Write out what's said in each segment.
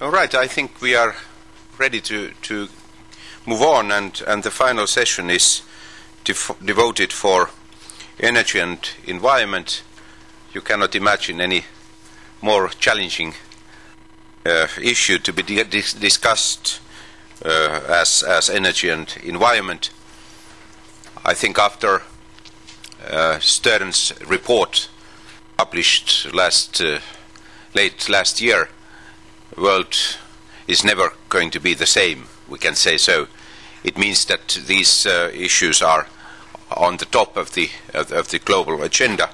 All right, I think we are ready to move on, and the final session is devoted for energy and environment. You cannot imagine any more challenging issue to be discussed as energy and environment. I think after Stern's report published late last year, the world is never going to be the same, we can say so. It means that these issues are on the top of the global agenda,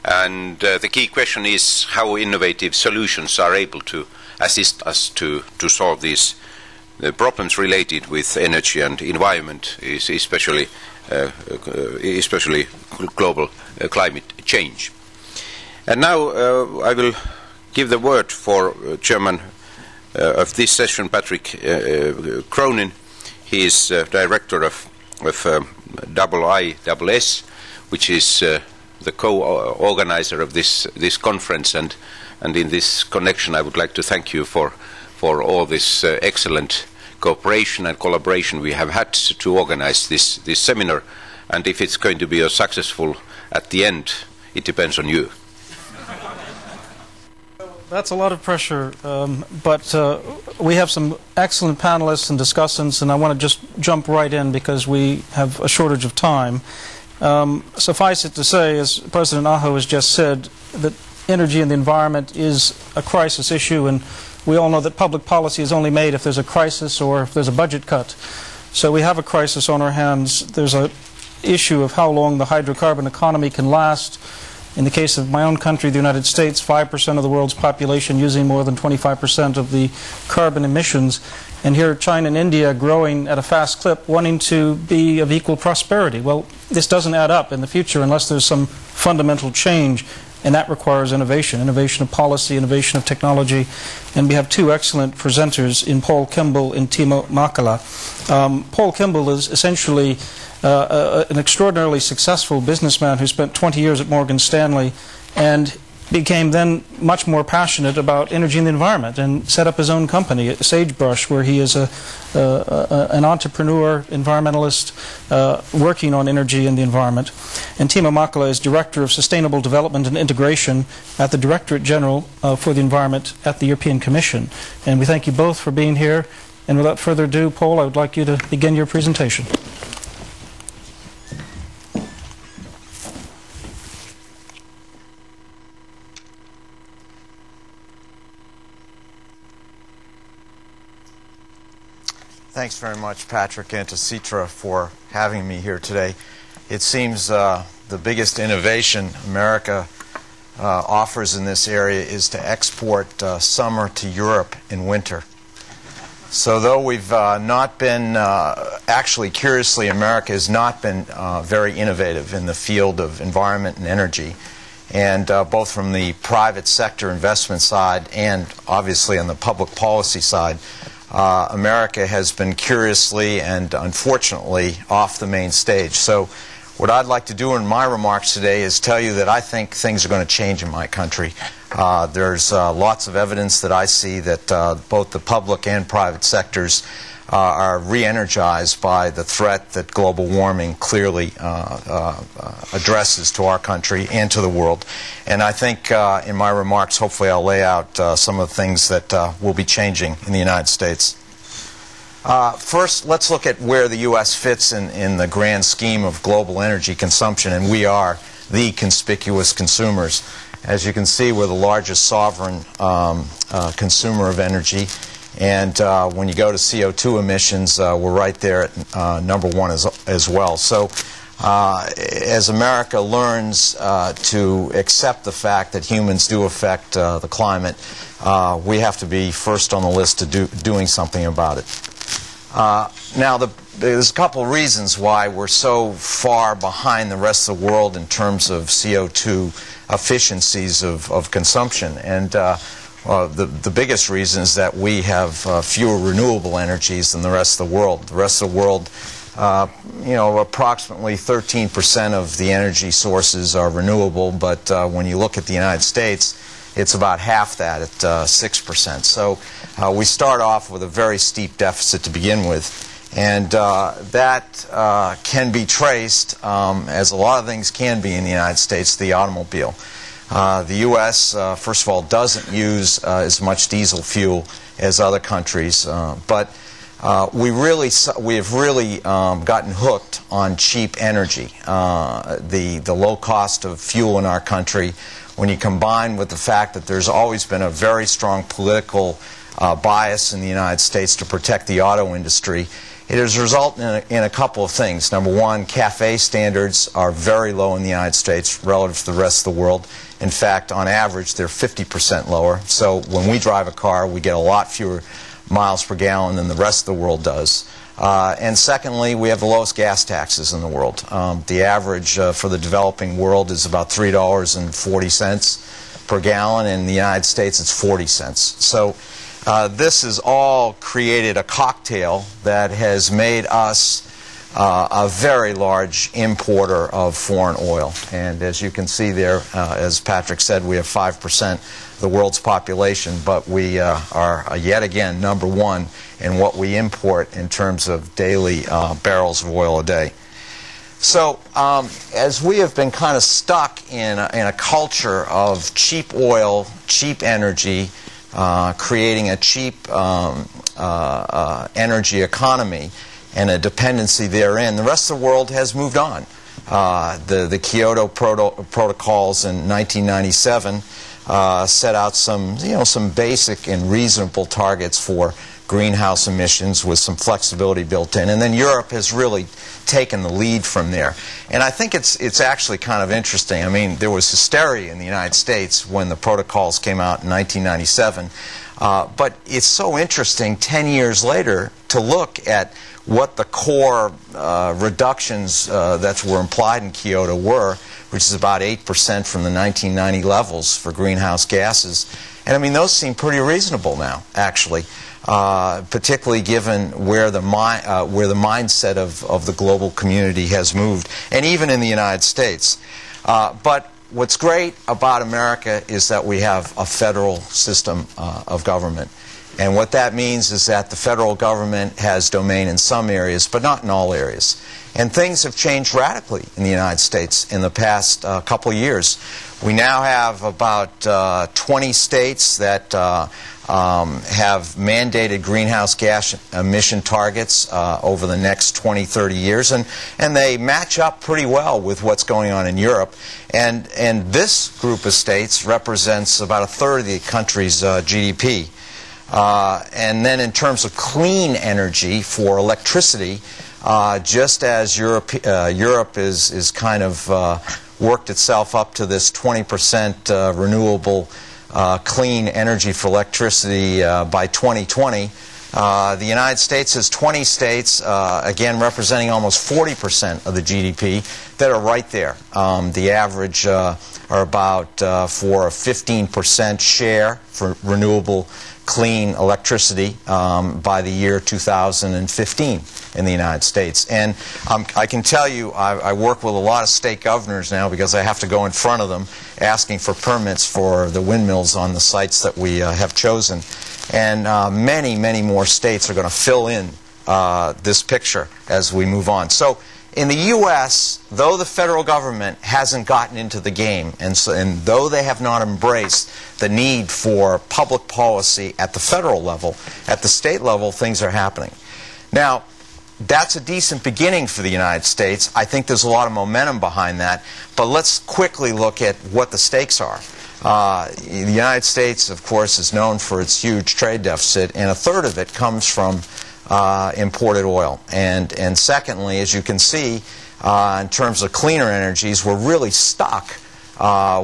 and the key question is how innovative solutions are able to assist us to solve these problems related with energy and environment, especially global climate change. And now I will give the word for Chairman of this session, Patrick Cronin. He is Director of IISS, which is the co-organizer of this conference, and in this connection I would like to thank you for all this excellent cooperation and collaboration we have had to organize this seminar, and if it's going to be successful at the end, it depends on you. That's a lot of pressure, but we have some excellent panelists and discussants, and I want to just jump right in because we have a shortage of time. Suffice it to say, as President Aho has just said, that energy and the environment is a crisis issue, and we all know that public policy is only made if there's a crisis or if there's a budget cut. So we have a crisis on our hands. There's an issue of how long the hydrocarbon economy can last. In the case of my own country, the United States, 5% of the world's population using more than 25% of the carbon emissions. And here China and India growing at a fast clip, wanting to be of equal prosperity. Well, this doesn't add up in the future unless there's some fundamental change, and that requires innovation of policy, innovation of technology. And we have two excellent presenters in Paul Kimball and Timo Makala. Paul Kimball is essentially an extraordinarily successful businessman who spent 20 years at Morgan Stanley and became then much more passionate about energy and the environment and set up his own company, Sagebrush, where he is an entrepreneur, environmentalist, working on energy and the environment. And Timo Makala is Director of Sustainable Development and Integration at the Directorate General for the Environment at the European Commission. And we thank you both for being here. And without further ado, Paul, I would like you to begin your presentation. Thanks very much, Patrick, and to Sitra for having me here today. It seems the biggest innovation America offers in this area is to export summer to Europe in winter. So though we've not been, actually curiously, America has not been very innovative in the field of environment and energy, and both from the private sector investment side and obviously on the public policy side, America has been curiously and unfortunately off the main stage. So what I'd like to do in my remarks today is tell you that I think things are going to change in my country. There's lots of evidence that I see that both the public and private sectors are re-energized by the threat that global warming clearly addresses to our country and to the world. And I think in my remarks, hopefully I'll lay out some of the things that will be changing in the United States. First, let's look at where the U.S. fits in the grand scheme of global energy consumption, and we are the conspicuous consumers. As you can see, we're the largest sovereign consumer of energy. And when you go to CO2 emissions, we're right there at number one as well. So as America learns to accept the fact that humans do affect the climate, we have to be first on the list to doing something about it. Now, there's a couple of reasons why we're so far behind the rest of the world in terms of CO2 efficiencies of consumption. And the biggest reason is that we have fewer renewable energies than the rest of the world. The rest of the world approximately 13% of the energy sources are renewable, but when you look at the United States, it's about half that at 6%. So we start off with a very steep deficit to begin with. And that can be traced, as a lot of things can be in the United States, to the automobile. The U.S., first of all, doesn't use as much diesel fuel as other countries, but we have really gotten hooked on cheap energy. The low cost of fuel in our country, when you combine with the fact that there's always been a very strong political bias in the United States to protect the auto industry, it has resulted in a couple of things. Number one, CAFE standards are very low in the United States relative to the rest of the world. In fact, on average, they're 50% lower. So when we drive a car, we get a lot fewer miles per gallon than the rest of the world does. And secondly, we have the lowest gas taxes in the world. The average for the developing world is about $3.40 per gallon. In the United States, it's 40 cents. So this has all created a cocktail that has made us a very large importer of foreign oil. And as you can see there, as Patrick said, we have 5% of the world's population, but we are yet again number one in what we import in terms of daily barrels of oil a day. So as we have been kind of stuck in a culture of cheap oil, cheap energy, creating a cheap energy economy and a dependency therein, the rest of the world has moved on. The Kyoto Protocols in 1997 set out some basic and reasonable targets for greenhouse emissions with some flexibility built in, and then Europe has really taken the lead from there. And I think it's actually kind of interesting. I mean, there was hysteria in the United States when the protocols came out in 1997, but it's so interesting 10 years later to look at what the core reductions that were implied in Kyoto were, which is about 8% from the 1990 levels for greenhouse gases. And I mean, those seem pretty reasonable now, actually, particularly given where the mindset of the global community has moved, and even in the United States. But what's great about America is that we have a federal system of government. And what that means is that the federal government has domain in some areas, but not in all areas. And things have changed radically in the United States in the past couple of years. We now have about 20 states that have mandated greenhouse gas emission targets over the next 20, 30 years, and they match up pretty well with what's going on in Europe. And this group of states represents about a third of the country's GDP. And then in terms of clean energy for electricity, just as Europe is kind of worked itself up to this 20% renewable clean energy for electricity by 2020, the United States has 20 states, again representing almost 40% of the GDP, that are right there. The average are about for a 15% share for renewable clean electricity by the year 2015 in the United States. And I can tell you, I work with a lot of state governors now because I have to go in front of them asking for permits for the windmills on the sites that we have chosen. And many, many more states are going to fill in this picture as we move on. So in the U.S., though the federal government hasn't gotten into the game, and though they have not embraced the need for public policy at the federal level, at the state level, things are happening. Now, that's a decent beginning for the United States. I think there's a lot of momentum behind that. But let's quickly look at what the stakes are. The United States, of course, is known for its huge trade deficit, and a third of it comes from imported oil. And secondly, as you can see, in terms of cleaner energies, we're really stuck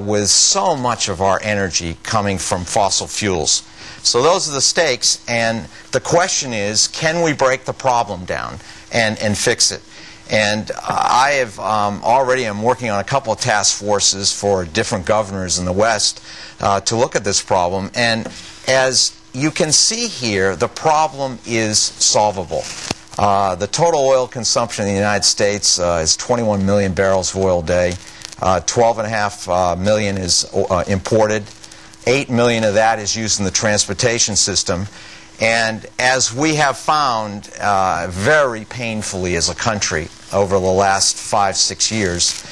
with so much of our energy coming from fossil fuels. So those are the stakes, and the question is, can we break the problem down and fix it? And I have already am working on a couple of task forces for different governors in the West to look at this problem. And as you can see here, the problem is solvable. The total oil consumption in the United States is 21 million barrels of oil a day. 12.5 million is imported. 8 million of that is used in the transportation system. And as we have found very painfully as a country over the last 5-6 years,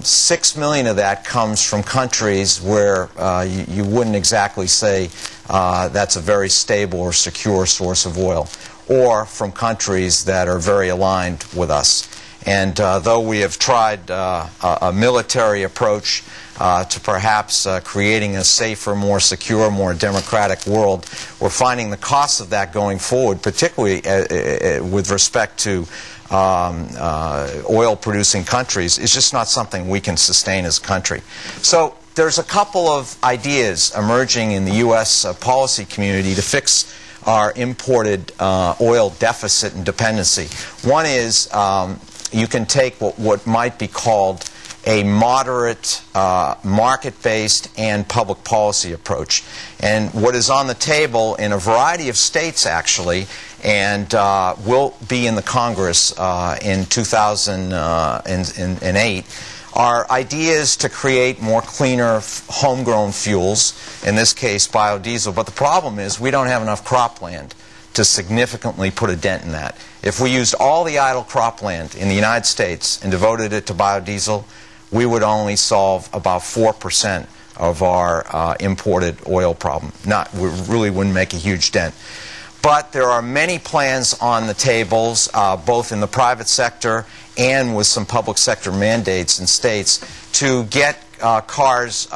6 million of that comes from countries where you wouldn't exactly say that's a very stable or secure source of oil, or from countries that are very aligned with us. And though we have tried a military approach to perhaps creating a safer, more secure, more democratic world, we're finding the cost of that going forward, particularly with respect to oil-producing countries, is just not something we can sustain as a country. So there's a couple of ideas emerging in the U.S. Policy community to fix our imported oil deficit and dependency. One is you can take what might be called a moderate, market-based and public policy approach. And what is on the table in a variety of states, actually, and will be in the Congress in 2008, are ideas to create more cleaner homegrown fuels, in this case biodiesel. But the problem is we don't have enough cropland to significantly put a dent in that. If we used all the idle cropland in the United States and devoted it to biodiesel, we would only solve about 4% of our imported oil problem. We really wouldn't make a huge dent. But there are many plans on the tables, both in the private sector and with some public sector mandates in states, to get cars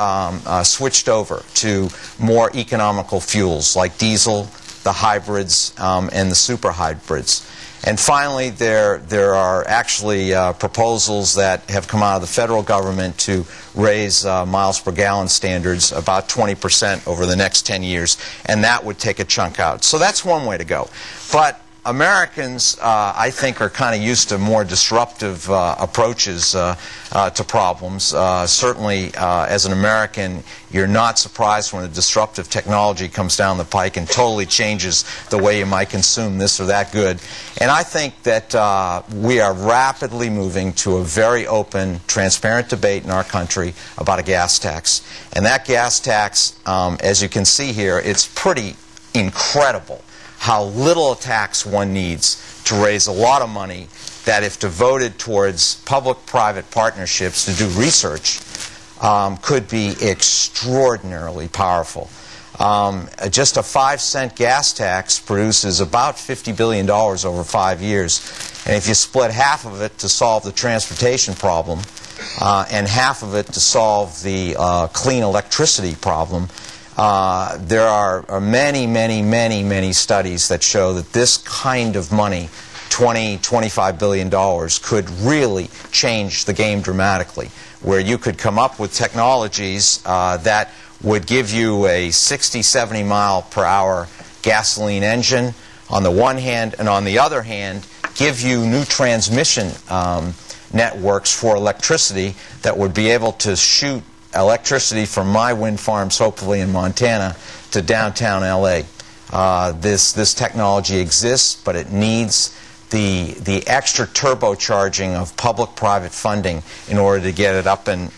switched over to more economical fuels like diesel, the hybrids, and the super hybrids. And finally, there are actually proposals that have come out of the federal government to raise miles per gallon standards about 20% over the next 10 years, and that would take a chunk out. So that's one way to go. But Americans, I think, are kind of used to more disruptive approaches to problems. Certainly, as an American, you're not surprised when a disruptive technology comes down the pike and totally changes the way you might consume this or that good. And I think that we are rapidly moving to a very open, transparent debate in our country about a gas tax. And that gas tax, as you can see here, it's pretty incredible how little a tax one needs to raise a lot of money that, if devoted towards public-private partnerships to do research, could be extraordinarily powerful. Just a 5-cent gas tax produces about $50 billion over 5 years. And if you split half of it to solve the transportation problem and half of it to solve the clean electricity problem, there are many studies that show that this kind of money, $20–25 billion, could really change the game dramatically, where you could come up with technologies that would give you a 60–70 mile per hour gasoline engine on the one hand, and on the other hand give you new transmission networks for electricity that would be able to shoot electricity from my wind farms, hopefully in Montana, to downtown LA. This technology exists, but it needs the extra turbocharging of public-private funding in order to get it up and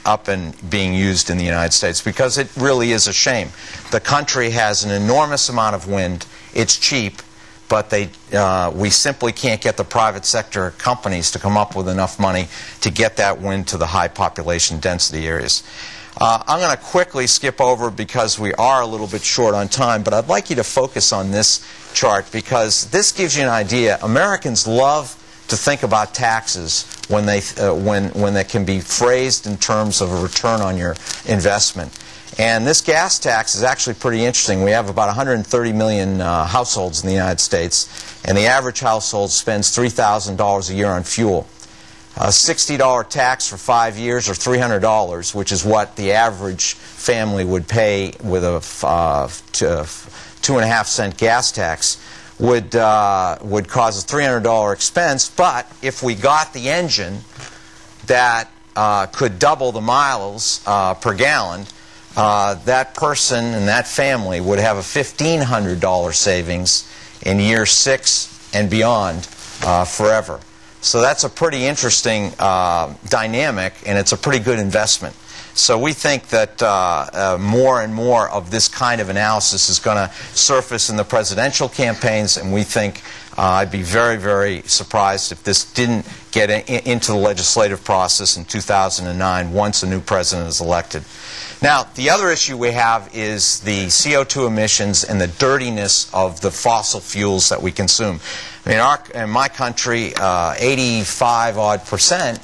being used in the United States, because it really is a shame. The country has an enormous amount of wind. It's cheap, but we simply can't get the private sector companies to come up with enough money to get that wind to the high population density areas. I'm going to quickly skip over because we are a little bit short on time, but I'd like you to focus on this chart because this gives you an idea. Americans love to think about taxes when they can be phrased in terms of a return on your investment. And this gas tax is actually pretty interesting. We have about 130 million households in the United States, and the average household spends $3,000 a year on fuel. A $60 tax for 5 years, or $300, which is what the average family would pay with a 2.5-cent gas tax, would cause a $300 expense. But if we got the engine that could double the miles per gallon, that person and that family would have a $1,500 savings in year 6 and beyond forever. So that's a pretty interesting dynamic, and it's a pretty good investment. So we think that more and more of this kind of analysis is going to surface in the presidential campaigns, and we think I'd be very, very surprised if this didn't get into the legislative process in 2009 once a new president is elected. Now, the other issue we have is the CO2 emissions and the dirtiness of the fossil fuels that we consume. I mean, in my country, 85%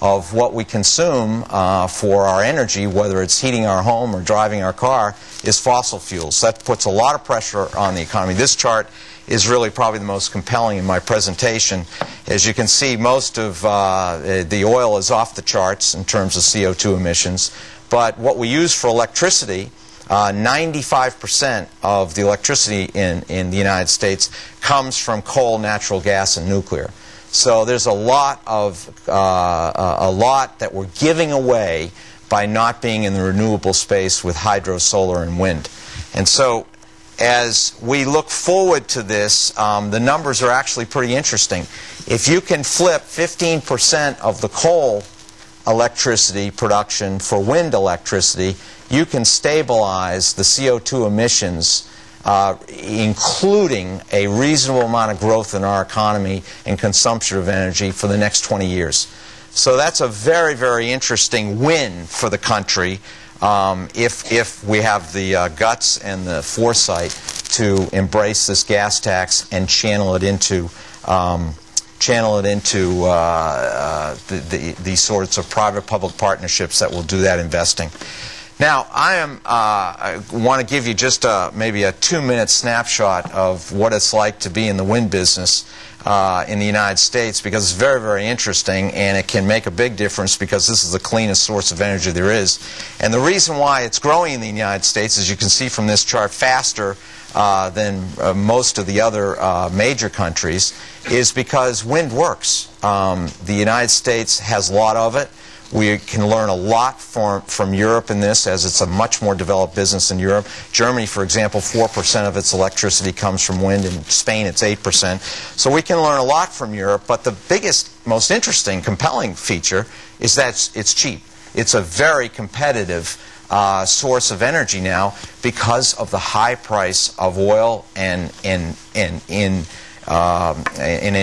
of what we consume for our energy, whether it's heating our home or driving our car, is fossil fuels. That puts a lot of pressure on the economy. This chart is really probably the most compelling in my presentation. As you can see, most of the oil is off the charts in terms of CO2 emissions. But what we use for electricity, 95% of the electricity in the United States comes from coal, natural gas, and nuclear. So there's a lot that we're giving away by not being in the renewable space with hydro, solar, and wind. And so as we look forward to this, the numbers are actually pretty interesting. If you can flip 15% of the coal electricity production for wind electricity, you can stabilize the CO2 emissions, including a reasonable amount of growth in our economy and consumption of energy for the next 20 years. So that's a very, very interesting win for the country if we have the guts and the foresight to embrace this gas tax and channel it into these sorts of private-public partnerships that will do that investing. Now, I want to give you just maybe a 2-minute snapshot of what it's like to be in the wind business in the United States, because it's very, very interesting, and it can make a big difference because this is the cleanest source of energy there is. And the reason why it's growing in the United States, as you can see from this chart, faster than most of the other major countries, is because wind works. The United States has a lot of it. We can learn a lot from Europe in this, as it's a much more developed business in Europe. Germany, for example, 4% of its electricity comes from wind. In Spain, it's 8%. So we can learn a lot from Europe, but the biggest, most interesting, compelling feature is that it's cheap. It's a very competitive source of energy now because of the high price of oil and in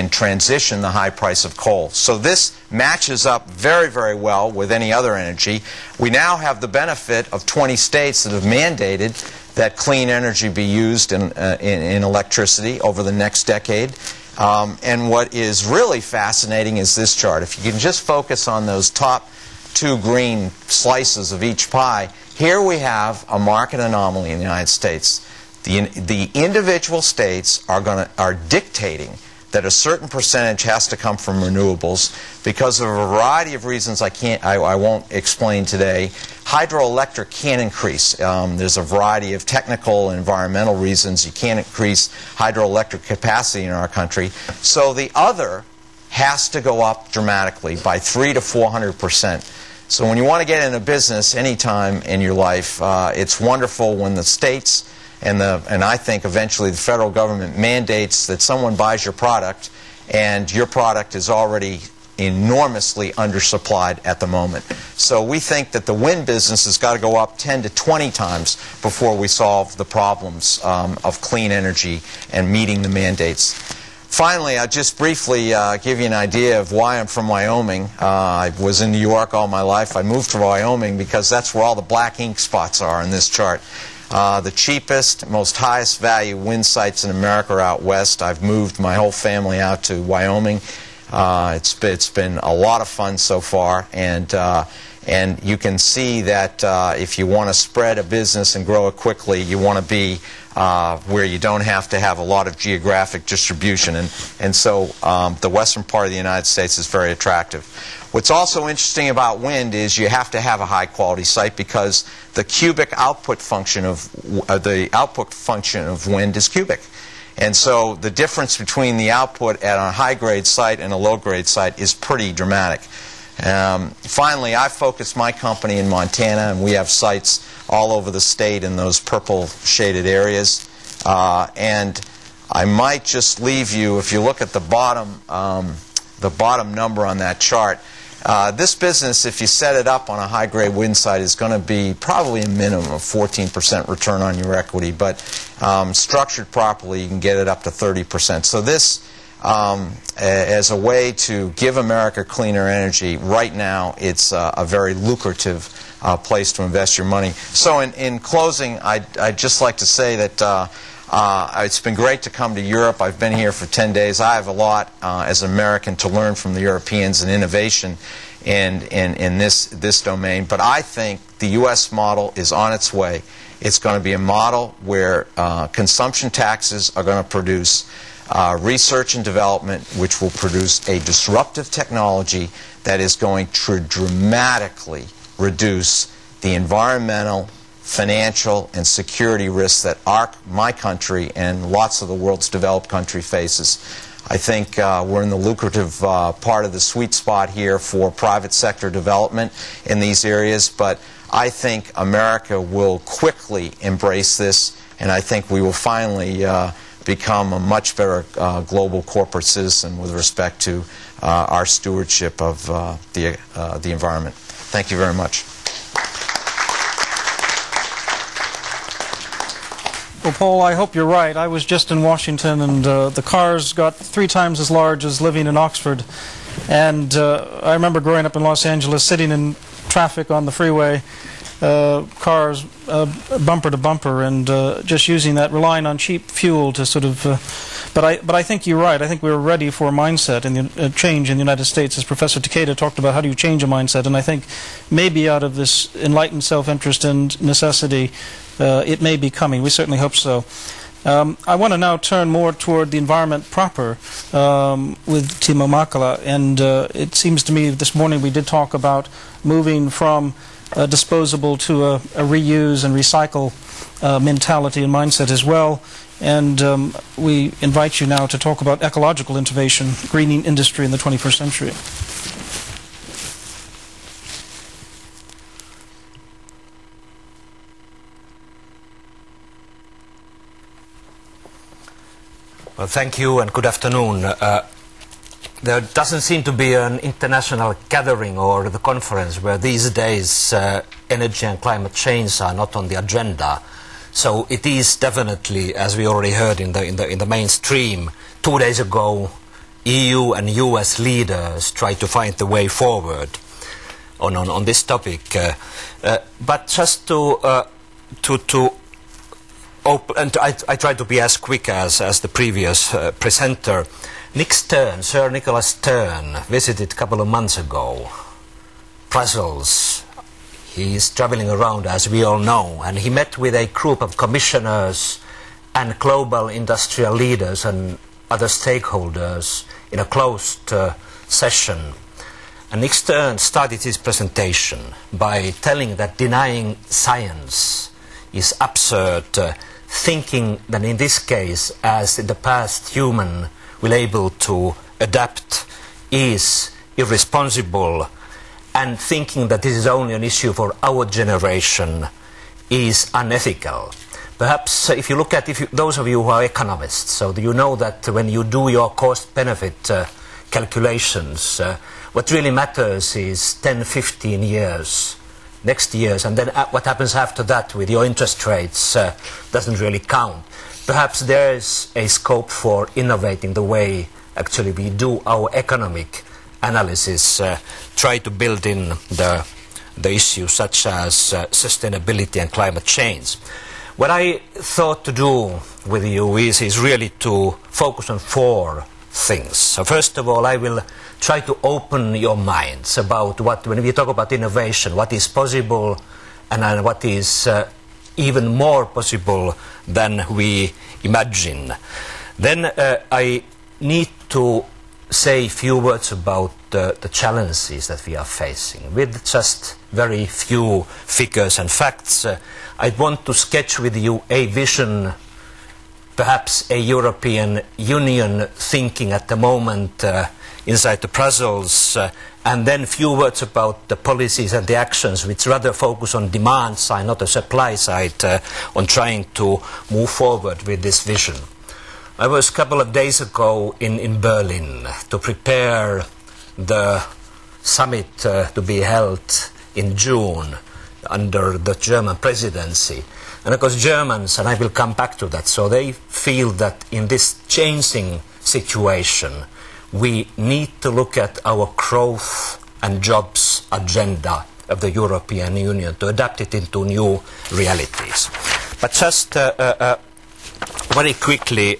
transition, the high price of coal. So this matches up very, very well with any other energy. We now have the benefit of 20 states that have mandated that clean energy be used in electricity over the next decade. And what is really fascinating is this chart. If you can just focus on those top 2 green slices of each pie, here we have a market anomaly in the United States. The individual states are dictating that a certain percentage has to come from renewables because of a variety of reasons I won't explain today. Hydroelectric can't increase. There's a variety of technical and environmental reasons you can't increase hydroelectric capacity in our country. So the other has to go up dramatically by 300 to 400%. So when you want to get in a business anytime in your life, it's wonderful when the states and I think eventually the federal government mandates that someone buys your product, and your product is already enormously undersupplied at the moment. So we think that the wind business has got to go up 10 to 20 times before we solve the problems of clean energy and meeting the mandates. Finally, I'll just briefly give you an idea of why I'm from Wyoming. I was in New York all my life. I moved to Wyoming because that's where all the black ink spots are in this chart. The cheapest, most highest value wind sites in America are out west. I've moved my whole family out to Wyoming. It's been a lot of fun so far, and you can see that if you want to spread a business and grow it quickly, you want to be where you don't have to have a lot of geographic distribution, and so the western part of the United States is very attractive. What's also interesting about wind is you have to have a high-quality site because the cubic output function of wind is cubic. And so the difference between the output at a high-grade site and a low-grade site is pretty dramatic. Finally, I focused my company in Montana, and we have sites all over the state in those purple shaded areas. And I might just leave you, if you look at the bottom number on that chart, this business, if you set it up on a high-grade wind site, is going to be probably a minimum of 14% return on your equity, but structured properly, you can get it up to 30%. So this, as a way to give America cleaner energy, right now it's a very lucrative place to invest your money. So in closing, I'd just like to say that it's been great to come to Europe. I've been here for 10 days. I have a lot as an American to learn from the Europeans in innovation in this domain. But I think the U.S. model is on its way. It's going to be a model where consumption taxes are going to produce research and development, which will produce a disruptive technology that is going to dramatically reduce the environmental, financial, and security risks that my country and lots of the world's developed country faces. I think we're in the lucrative part of the sweet spot here for private sector development in these areas, but I think America will quickly embrace this, and I think we will finally become a much better global corporate citizen with respect to our stewardship of the environment. Thank you very much. Well, Paul, I hope you're right. I was just in Washington, and the cars got 3 times as large as living in Oxford. And I remember growing up in Los Angeles, sitting in traffic on the freeway, cars bumper to bumper, and just using that, relying on cheap fuel to sort of... But I think you're right. I think we're ready for a mindset and change in the United States. As Professor Takeda talked about, how do you change a mindset? And I think maybe out of this enlightened self-interest and necessity, it may be coming. We certainly hope so. I want to now turn more toward the environment proper with Timo Makala. And it seems to me this morning we did talk about moving from disposable to a reuse and recycle mentality and mindset as well. And we invite you now to talk about ecological innovation, greening industry in the 21st century. Well, thank you and good afternoon. There doesn't seem to be an international gathering or the conference where these days energy and climate change are not on the agenda. So it is definitely, as we already heard in the mainstream, 2 days ago, EU and US leaders tried to find the way forward on this topic. But just to open, and I try to be as quick as the previous presenter. Nick Stern, Sir Nicholas Stern, visited a couple of months ago Brussels. He is traveling around, as we all know, and he met with a group of commissioners and global industrial leaders and other stakeholders in a closed session. And Nick Stern started his presentation by telling that denying science is absurd, thinking that in this case, as in the past, human will able to adapt is irresponsible, and thinking that this is only an issue for our generation is unethical. Perhaps if you look at, those of you who are economists, so you know that when you do your cost-benefit calculations, what really matters is 10, 15 years, next years, and then what happens after that with your interest rates doesn't really count. Perhaps there is a scope for innovating the way actually we do our economic analysis, try to build in the issues such as sustainability and climate change. What I thought to do with you is really to focus on 4 things. So first of all, I will try to open your minds about when we talk about innovation, what is possible and what is even more possible than we imagine. Then I need to say a few words about the challenges that we are facing. With just very few figures and facts, I want to sketch with you a vision, perhaps a European Union thinking at the moment inside the Brussels, and then a few words about the policies and the actions which rather focus on demand side, not the supply side, on trying to move forward with this vision. I was a couple of days ago in Berlin to prepare the summit to be held in June under the German presidency. And of course Germans, and I will come back to that, so they feel that in this changing situation we need to look at our growth and jobs agenda of the European Union to adapt it into new realities. But just very quickly,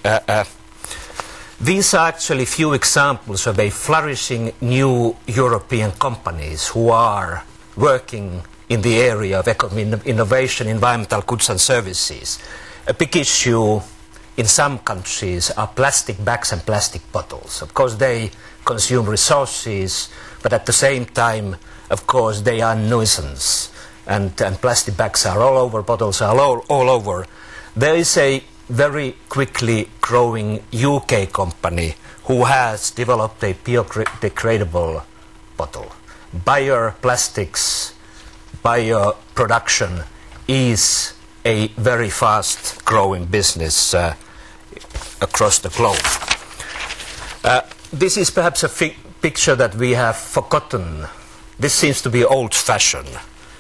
these are actually few examples of a flourishing new European companies who are working in the area of innovation, environmental goods and services. A big issue in some countries are plastic bags and plastic bottles. Of course they consume resources, but at the same time, of course, they are nuisance. And plastic bags are all over, bottles are all over. There is a very quickly growing UK company who has developed a biodegradable bottle. Bioplastics, bioproduction is a very fast growing business across the globe. This is perhaps a picture that we have forgotten. This seems to be old-fashioned.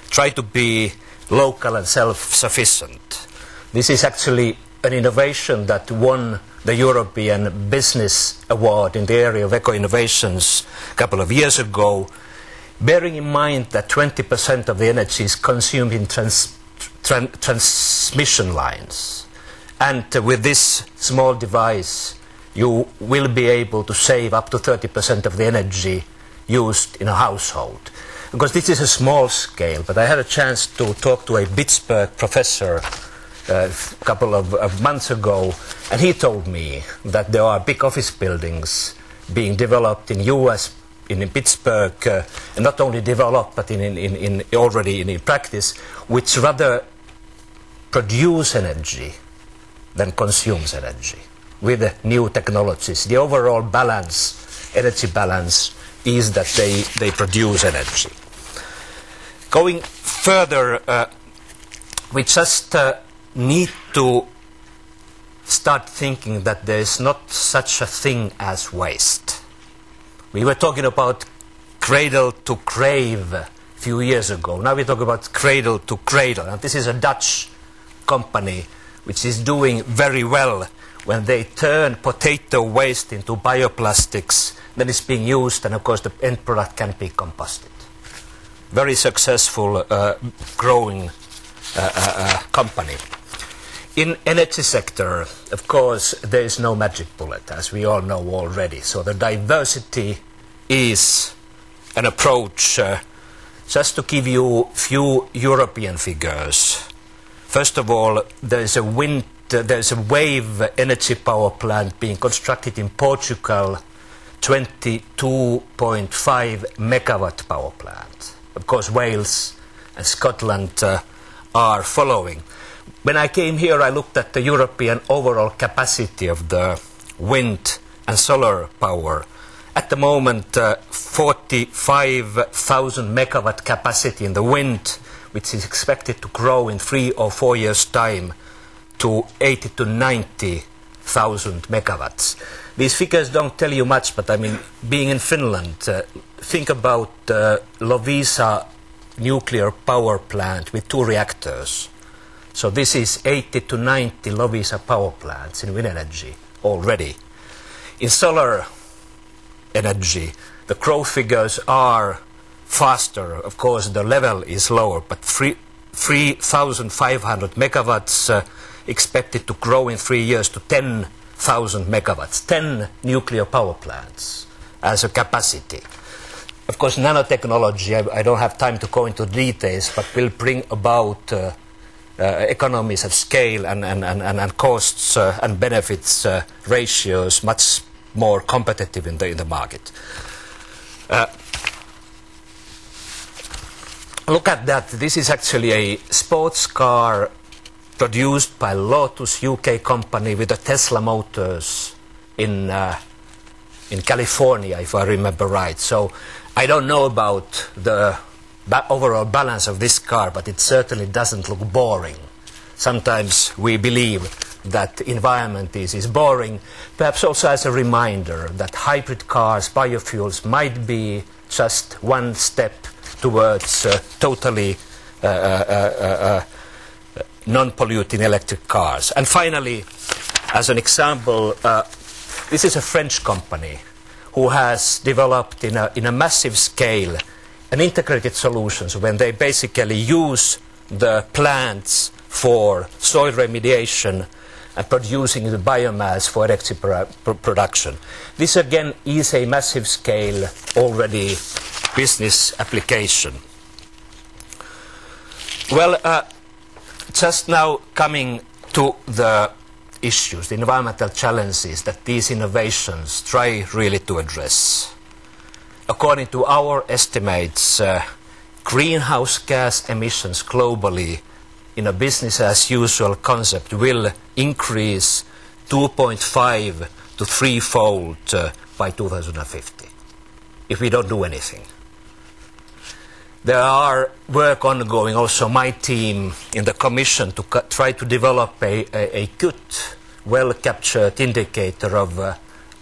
Try to be local and self-sufficient. This is actually an innovation that won the European Business Award in the area of eco-innovations a couple of years ago, bearing in mind that 20% of the energy is consumed in transmission lines. And with this small device, you will be able to save up to 30% of the energy used in a household. Because this is a small scale, but I had a chance to talk to a Pittsburgh professor a couple of months ago, and he told me that there are big office buildings being developed in US, in Pittsburgh, and not only developed, but already in practice, which rather produce energy than consumes energy with new technologies. The overall balance, energy balance, is that they produce energy. Going further, we just need to start thinking that there is not such a thing as waste. We were talking about cradle to grave a few years ago. Now we talk about cradle to cradle. And this is a Dutch company which is doing very well when they turn potato waste into bioplastics. Then it's being used, and of course the end product can be composted. Very successful, growing company. In energy sector, of course, there is no magic bullet, as we all know already. So the diversity is an approach. Just to give you a few European figures. First of all, there is a wave energy power plant being constructed in Portugal, 22.5 megawatt power plant. Of course, Wales and Scotland are following. When I came here, I looked at the European overall capacity of the wind and solar power. At the moment, 45,000 megawatt capacity in the wind, which is expected to grow in 3 or 4 years' time to 80 to 90,000 megawatts. These figures don't tell you much, but I mean, being in Finland, think about Loviisa nuclear power plant with 2 reactors. So this is 80 to 90 Loviisa power plants in wind energy already. In solar energy, the growth figures are faster. Of course, the level is lower, but 3,500 megawatts expected to grow in 3 years to 10,000 megawatts. 10 nuclear power plants as a capacity. Of course, nanotechnology, I don't have time to go into details, but will bring about economies of scale and costs and benefits ratios much more competitive in the market. Look at that. This is actually a sports car produced by Lotus UK company with the Tesla motors in California, if I remember right. So I don't know about the overall balance of this car, but it certainly doesn't look boring. Sometimes we believe that environment is boring, perhaps also as a reminder that hybrid cars, biofuels might be just one step towards totally non-polluting electric cars. And finally, as an example, this is a French company who has developed in a massive scale an integrated solution when they basically use the plants for soil remediation and producing the biomass for electric production. This again is a massive scale already business application. Well, just now coming to the issues, the environmental challenges that these innovations try really to address. According to our estimates, greenhouse gas emissions globally in a business as usual concept will increase 2.5 to 3-fold by 2050 if we don't do anything. There are work ongoing, also my team in the Commission, to try to develop a good, well-captured indicator of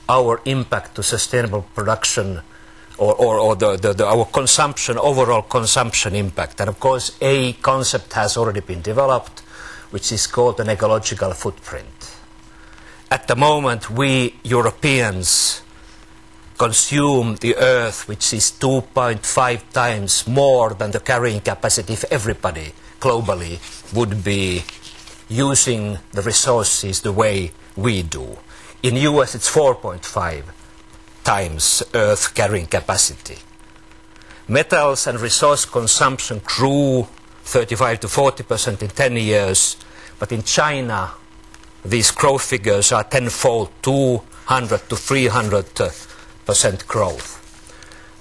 our impact to sustainable production or our consumption, overall consumption impact. And of course, a concept has already been developed, which is called an ecological footprint. At the moment, we Europeans consume the Earth, which is 2.5 times more than the carrying capacity if everybody globally would be using the resources the way we do. In US, it's 4.5 times Earth carrying capacity. Metals and resource consumption grew 35 to 40% in 10 years, but in China, these growth figures are tenfold, 200 to 300% growth.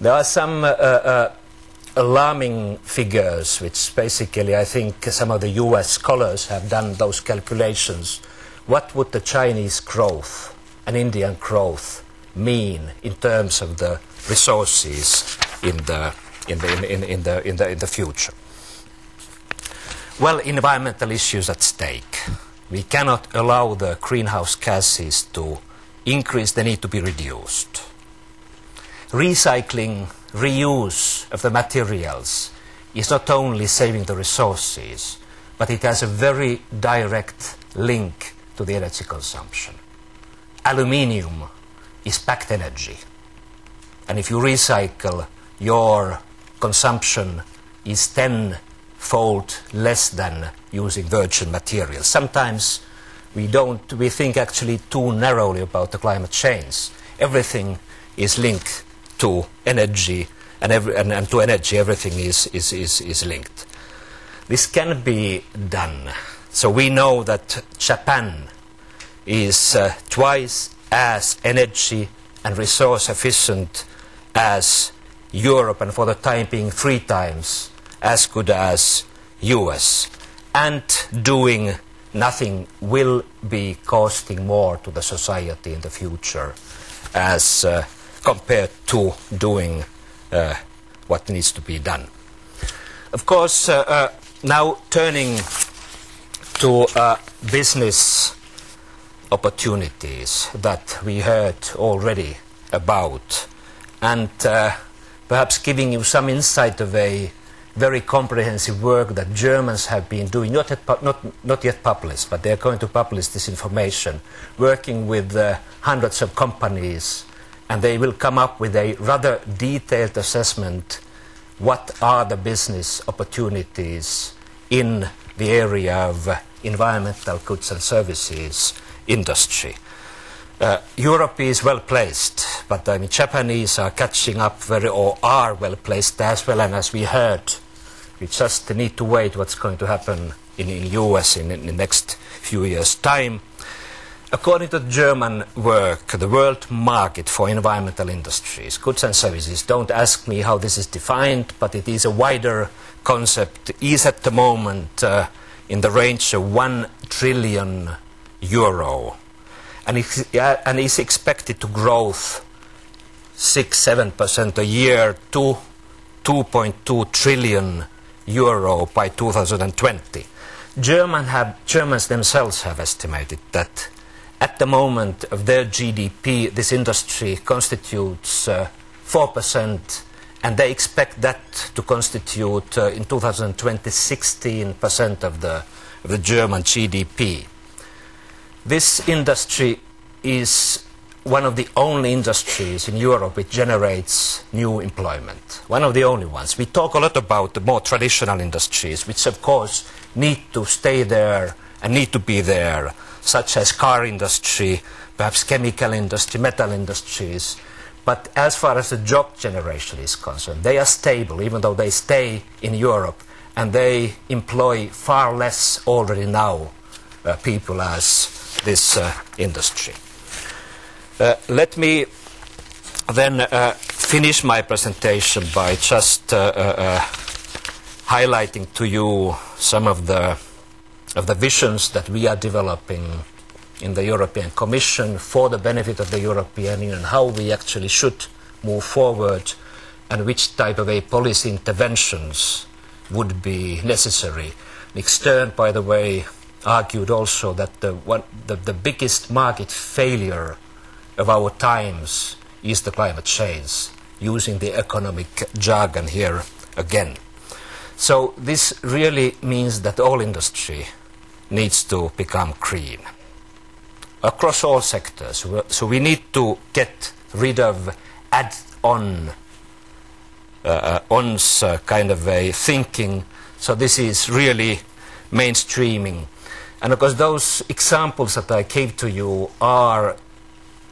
There are some alarming figures, which basically I think some of the US scholars have done those calculations. What would the Chinese growth and Indian growth mean in terms of the resources in the future? Well, environmental issues at stake. We cannot allow the greenhouse gases to increase, they need to be reduced. Recycling, reuse of the materials is not only saving the resources, but it has a very direct link to the energy consumption. Aluminium is packed energy, and if you recycle, your consumption is tenfold less than using virgin materials. Sometimes we think actually too narrowly about the climate change. Everything is linked to energy, and to energy everything is linked. This can be done. So we know that Japan is twice as energy and resource efficient as Europe, and for the time being 3 times as good as US. And doing nothing will be costing more to the society in the future as compared to doing what needs to be done. Of course, now turning to business opportunities that we heard already about, and perhaps giving you some insight of a very comprehensive work that Germans have been doing, not yet published, but they are going to publish this information, working with hundreds of companies, and they will come up with a rather detailed assessment what are the business opportunities in the area of environmental goods and services industry. Europe is well placed, but I mean, Japanese are catching up or are well placed as well, and as we heard, we just need to wait what's going to happen in the US in the next few years' time. According to German work, the world market for environmental industries, goods and services, don't ask me how this is defined, but it is a wider concept, is at the moment in the range of €1 trillion, and is expected to grow 6-7% a year to €2.2 trillion by 2020. Germans themselves have estimated that at the moment of their GDP, this industry constitutes 4%, and they expect that to constitute in 2020 16% of the German GDP. This industry is one of the only industries in Europe which generates new employment. One of the only ones. We talk a lot about the more traditional industries, which of course need to stay there and need to be there, such as car industry, perhaps chemical industry, metal industries. But as far as the job generation is concerned, they are stable, even though they stay in Europe, and they employ far less already now people as this industry. Let me then finish my presentation by just highlighting to you some of the visions that we are developing in the European Commission for the benefit of the European Union, how we actually should move forward, and which type of policy interventions would be necessary. Nick Stern, by the way, argued also that the biggest market failure of our times is the climate change, using the economic jargon here again. So this really means that all industry needs to become green across all sectors. So we need to get rid of add-ons kind of a thinking. So this is really mainstreaming. And of course those examples that I gave to you are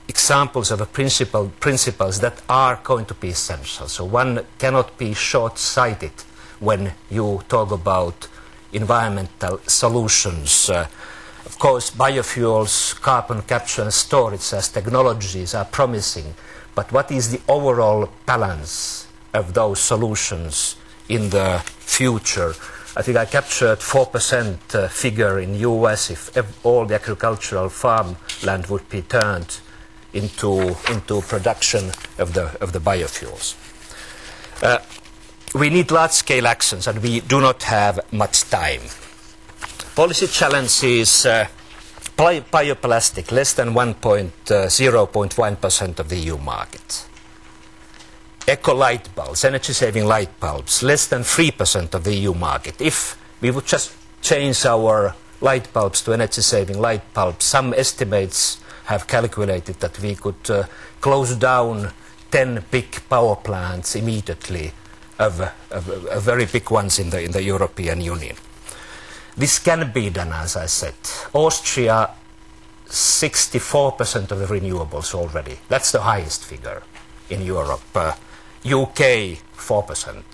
examples of principles that are going to be essential. So one cannot be short-sighted when you talk about environmental solutions. Of course, biofuels, carbon capture and storage as technologies are promising, but what is the overall balance of those solutions in the future? I think I captured 4% figure in US if all the agricultural farmland would be turned into production of the biofuels. We need large-scale actions, and we do not have much time. Policy challenge is bioplastic, less than 0.1% of the EU market. Eco light bulbs, energy-saving light bulbs, less than 3% of the EU market. If we would just change our light bulbs to energy-saving light bulbs, some estimates have calculated that we could close down 10 big power plants immediately, of very big ones in the European Union. This can be done, as I said. Austria, 64% of the renewables already. That's the highest figure in Europe. UK, 4%.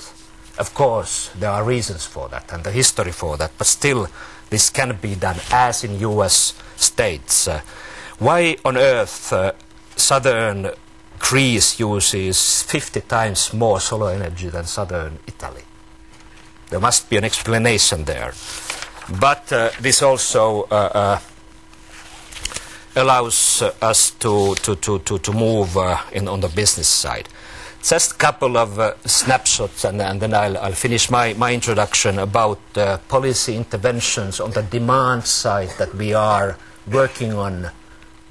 Of course, there are reasons for that and the history for that, but still this can be done, as in US states. Why on earth southern Greece uses 50 times more solar energy than southern Italy? There must be an explanation there. But this also allows us to move on the business side. Just a couple of snapshots, and then I'll finish my introduction about policy interventions on the demand side that we are working on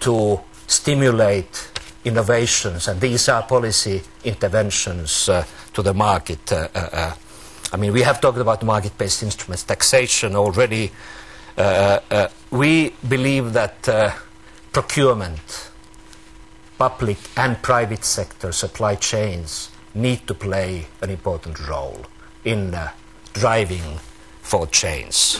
to stimulate innovations, and these are policy interventions to the market. I mean, we have talked about market-based instruments, taxation already. We believe that procurement, public and private sector supply chains need to play an important role in driving for change.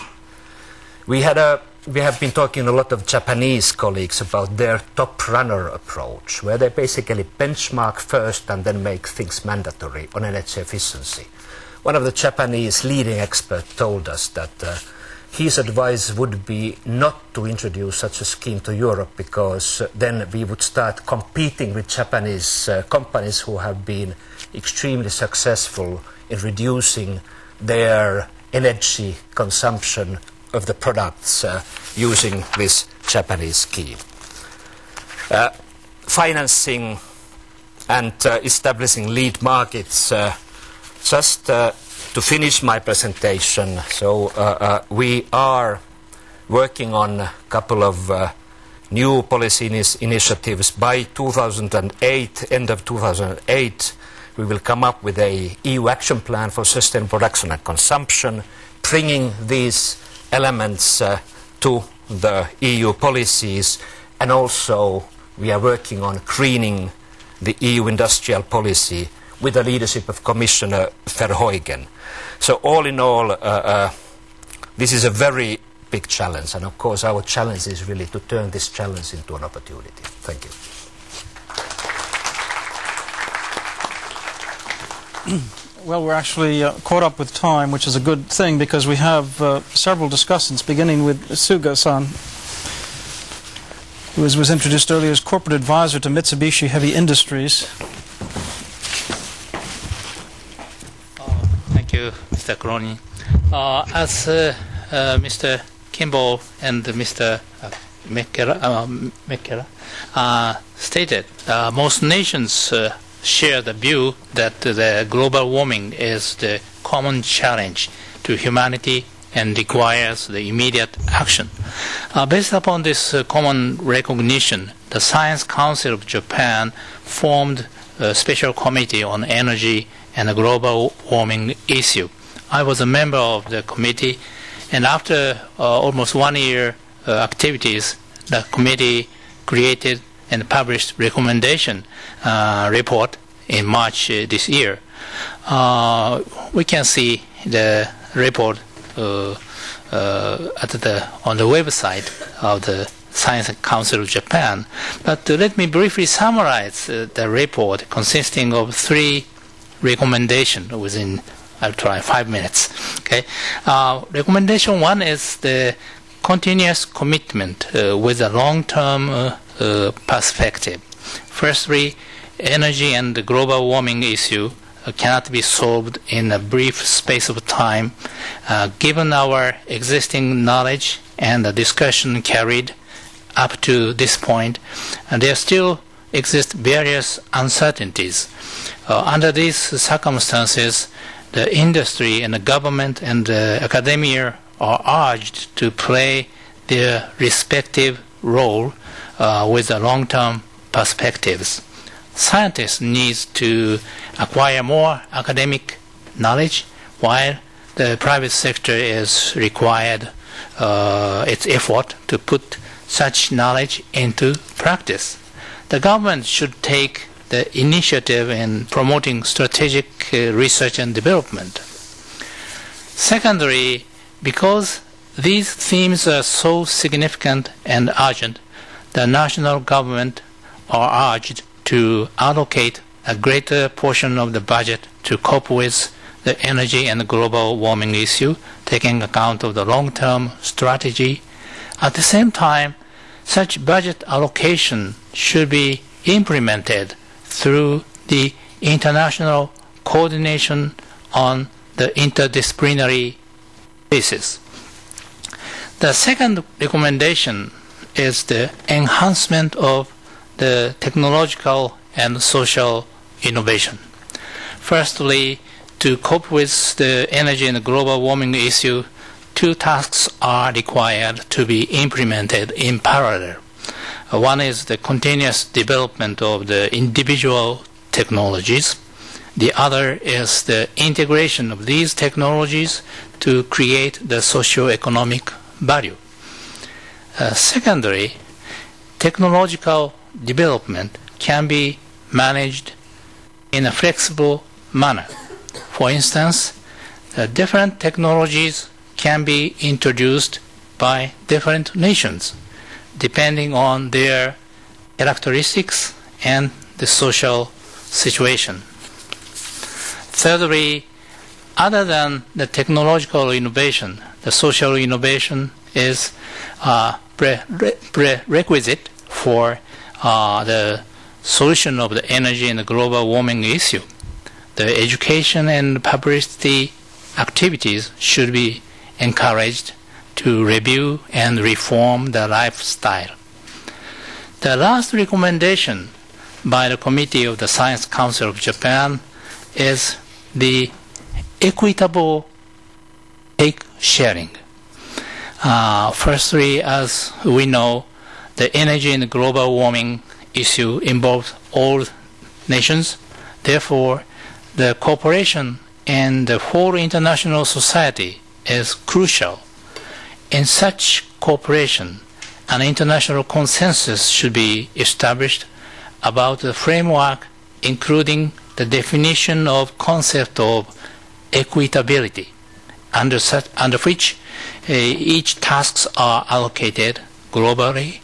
We have been talking a lot of Japanese colleagues about their top runner approach, where they basically benchmark first and then make things mandatory on energy efficiency. One of the Japanese leading experts told us that his advice would be not to introduce such a scheme to Europe, because then we would start competing with Japanese companies who have been extremely successful in reducing their energy consumption of the products using this Japanese scheme. Financing and establishing lead markets. Just to to finish my presentation, so we are working on a couple of new policy initiatives. By 2008, end of 2008, we will come up with a EU action plan for sustainable production and consumption, bringing these elements to the EU policies, and also we are working on greening the EU industrial policy with the leadership of Commissioner Verheugen. So all in all, this is a very big challenge, and of course our challenge is really to turn this challenge into an opportunity. Thank you. Well, we're actually caught up with time, which is a good thing because we have several discussants, beginning with Suga-san, who was introduced earlier as corporate advisor to Mitsubishi Heavy Industries. Thank you, Mr. Cronin. As Mr. Kimball and Mr. Mekera stated, most nations share the view that the global warming is the common challenge to humanity and requires the immediate action. Based upon this common recognition, the Science Council of Japan formed a special committee on energy and the global warming issue. I was a member of the committee, and after almost 1 year activities, the committee created and published recommendation report in March this year. We can see the report on the website of the Science Council of Japan. But let me briefly summarize the report, consisting of 3 recommendations within, I'll try 5 minutes. Okay. Recommendation 1 is the continuous commitment with a long-term perspective. Firstly, energy and the global warming issue cannot be solved in a brief space of time. Given our existing knowledge and the discussion carried up to this point, there still exist various uncertainties. Under these circumstances, the industry and the government and the academia are urged to play their respective role with the long-term perspectives. Scientists need to acquire more academic knowledge, while the private sector is required its effort to put such knowledge into practice. The government should take the initiative in promoting strategic research and development. Secondly, because these themes are so significant and urgent, the national government are urged to allocate a greater portion of the budget to cope with the energy and global warming issue, taking account of the long-term strategy. At the same time, such budget allocation should be implemented through the international coordination on the interdisciplinary basis. The second recommendation is the enhancement of the technological and social innovation. Firstly, to cope with the energy and global warming issue, 2 tasks are required to be implemented in parallel. One is the continuous development of the individual technologies. The other is the integration of these technologies to create the socio-economic value. Secondly, technological development can be managed in a flexible manner. For instance, different technologies can be introduced by different nations, depending on their characteristics and the social situation. Thirdly, other than the technological innovation, the social innovation is prerequisite for the solution of the energy and the global warming issue. The education and publicity activities should be encouraged to review and reform the lifestyle. The last recommendation by the Committee of the Science Council of Japan is the equitable take sharing. Firstly, as we know, the energy and global warming issue involves all nations. Therefore, the cooperation and the whole international society is crucial. In such cooperation, an international consensus should be established about the framework, including the definition of concept of equitability, under which each tasks are allocated globally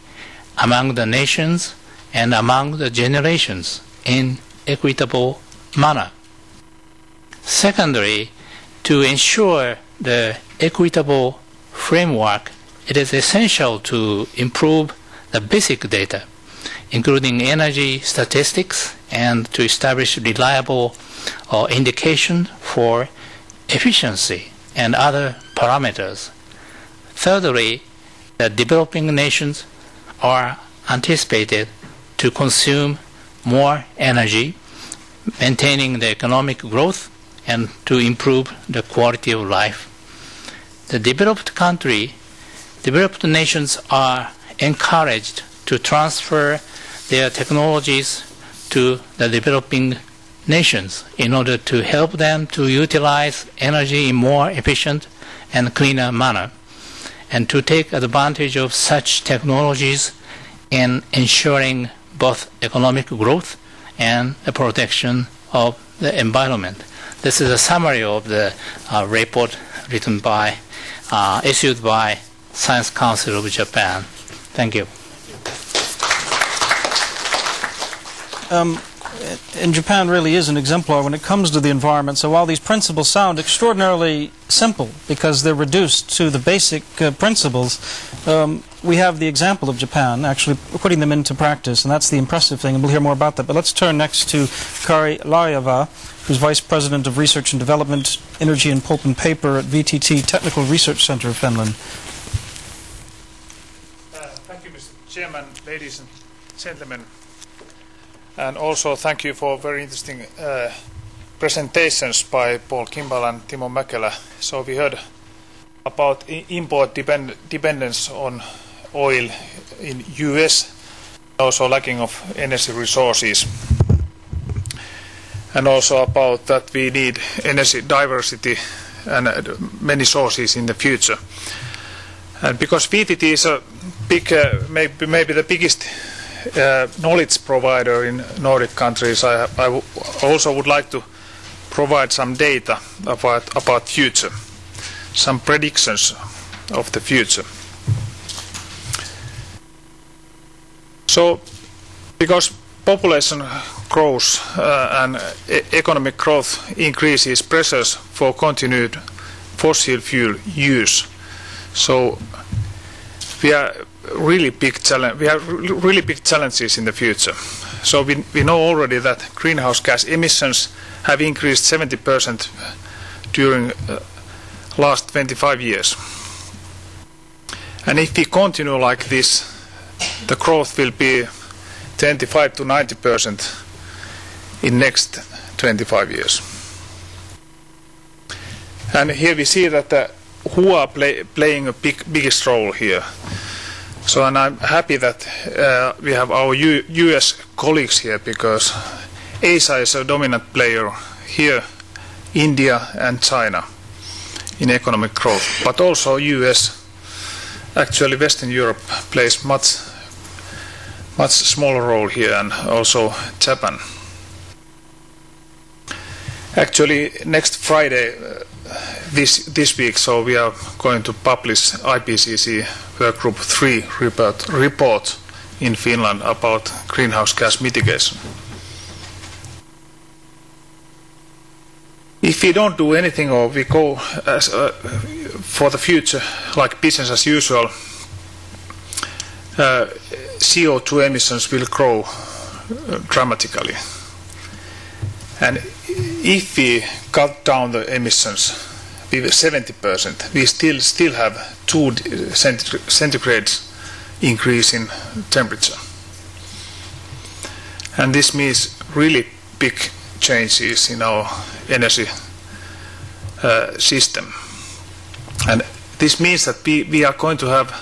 among the nations and among the generations in equitable manner. Secondly, to ensure the equitable framework, it is essential to improve the basic data, including energy statistics, and to establish reliable indication for efficiency and other parameters. Thirdly, the developing nations are anticipated to consume more energy, maintaining the economic growth and to improve the quality of life. The developed nations are encouraged to transfer their technologies to the developing nations in order to help them to utilize energy in more efficient and cleaner manner, and to take advantage of such technologies in ensuring both economic growth and the protection of the environment. This is a summary of the report written by, issued by Science Council of Japan. Thank you. And Japan really is an exemplar when it comes to the environment. So while these principles sound extraordinarily simple because they're reduced to the basic principles, we have the example of Japan actually putting them into practice, and that's the impressive thing, and we'll hear more about that. But let's turn next to Kari Laajava, who's Vice President of Research and Development, Energy and Pulp and Paper at VTT Technical Research Center of Finland. Thank you, Mr. Chairman, ladies and gentlemen. And also thank you for very interesting presentations by Paul Kimball and Timo Mäkelä. So we heard about import dependence on oil in US, also lacking of energy resources, and also about that we need energy diversity and many sources in the future. And because VTT is a big, maybe the biggest knowledge provider in Nordic countries, I also would like to provide some data about future, some predictions of the future. So, because population grows and economic growth increases pressures for continued fossil fuel use, so we have really big challenges in the future. So we know already that greenhouse gas emissions have increased 70% during last 25 years. And if we continue like this, the growth will be 25 to 90% in next 25 years. And here we see that who are playing a biggest role here. So, and I'm happy that we have our US colleagues here, because Asia is a dominant player here, India and China in economic growth, but also US. Actually, Western Europe plays much smaller role here, and also Japan. Actually, next Friday, this week, so we are going to publish IPCC Work Group 3 report in Finland about greenhouse gas mitigation. If we don't do anything, or we go for the future like business as usual, CO2 emissions will grow dramatically. And if we cut down the emissions with 70%, we still have 2 centigrades increase in temperature. And this means really big changes in our energy system. And this means that we are going to have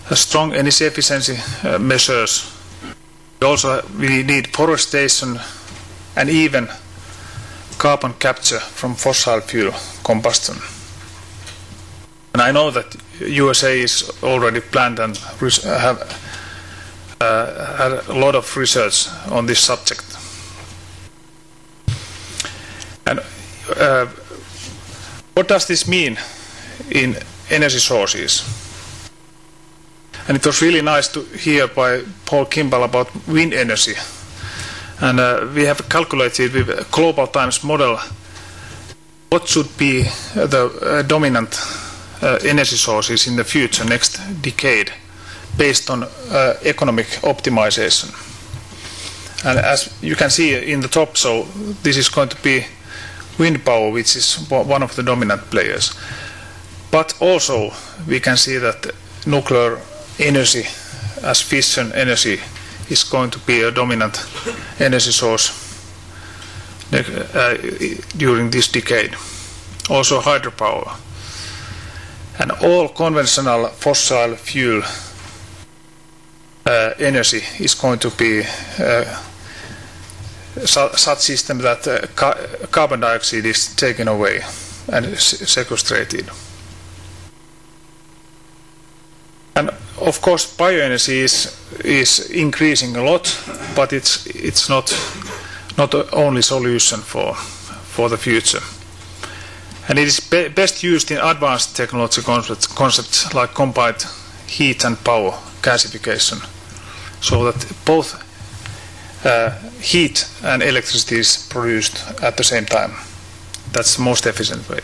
a strong energy efficiency measures. We need forestation and even carbon capture from fossil fuel combustion. And I know that USA is already planned and have had a lot of research on this subject. And what does this mean in energy sources? And it was really nice to hear by Paul Kimball about wind energy. And we have calculated with a Global Times model what should be the dominant energy sources in the future, next decade, based on economic optimization. And as you can see in the top, so this is going to be wind power, which is one of the dominant players. But also we can see that nuclear energy as fission energy is going to be a dominant energy source during this decade. Also hydropower. And all conventional fossil fuel energy is going to be such system that carbon dioxide is taken away and sequestrated. And of course bioenergy is increasing a lot, but it's not the only solution for the future. And it is best used in advanced technology concepts like combined heat and power gasification, so that both heat and electricity is produced at the same time. That's the most efficient way.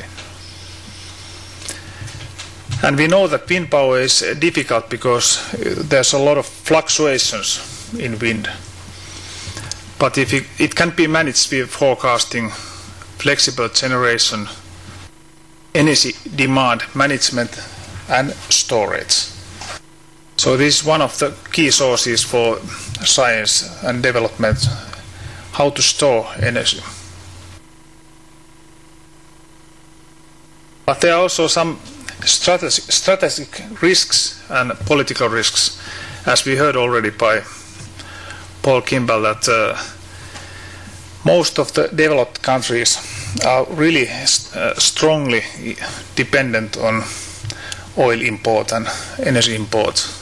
And we know that wind power is difficult because there's a lot of fluctuations in wind. But if it can be managed with forecasting, flexible generation, energy demand management and storage. So this is one of the key sources for science and development, how to store energy. But there are also some strategic risks and political risks, as we heard already by Paul Kimball, that most of the developed countries are really strongly dependent on oil import and energy import.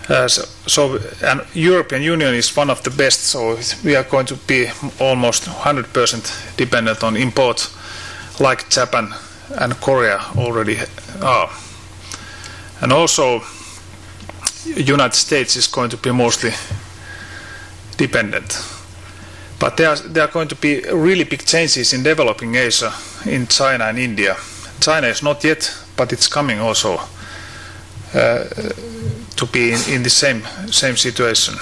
And European Union is one of the best, so we are going to be almost 100% dependent on import, like Japan and Korea already are. And also United States is going to be mostly dependent. But there are going to be really big changes in developing Asia, in China and India. China is not yet, but it's coming also to be in the same situation.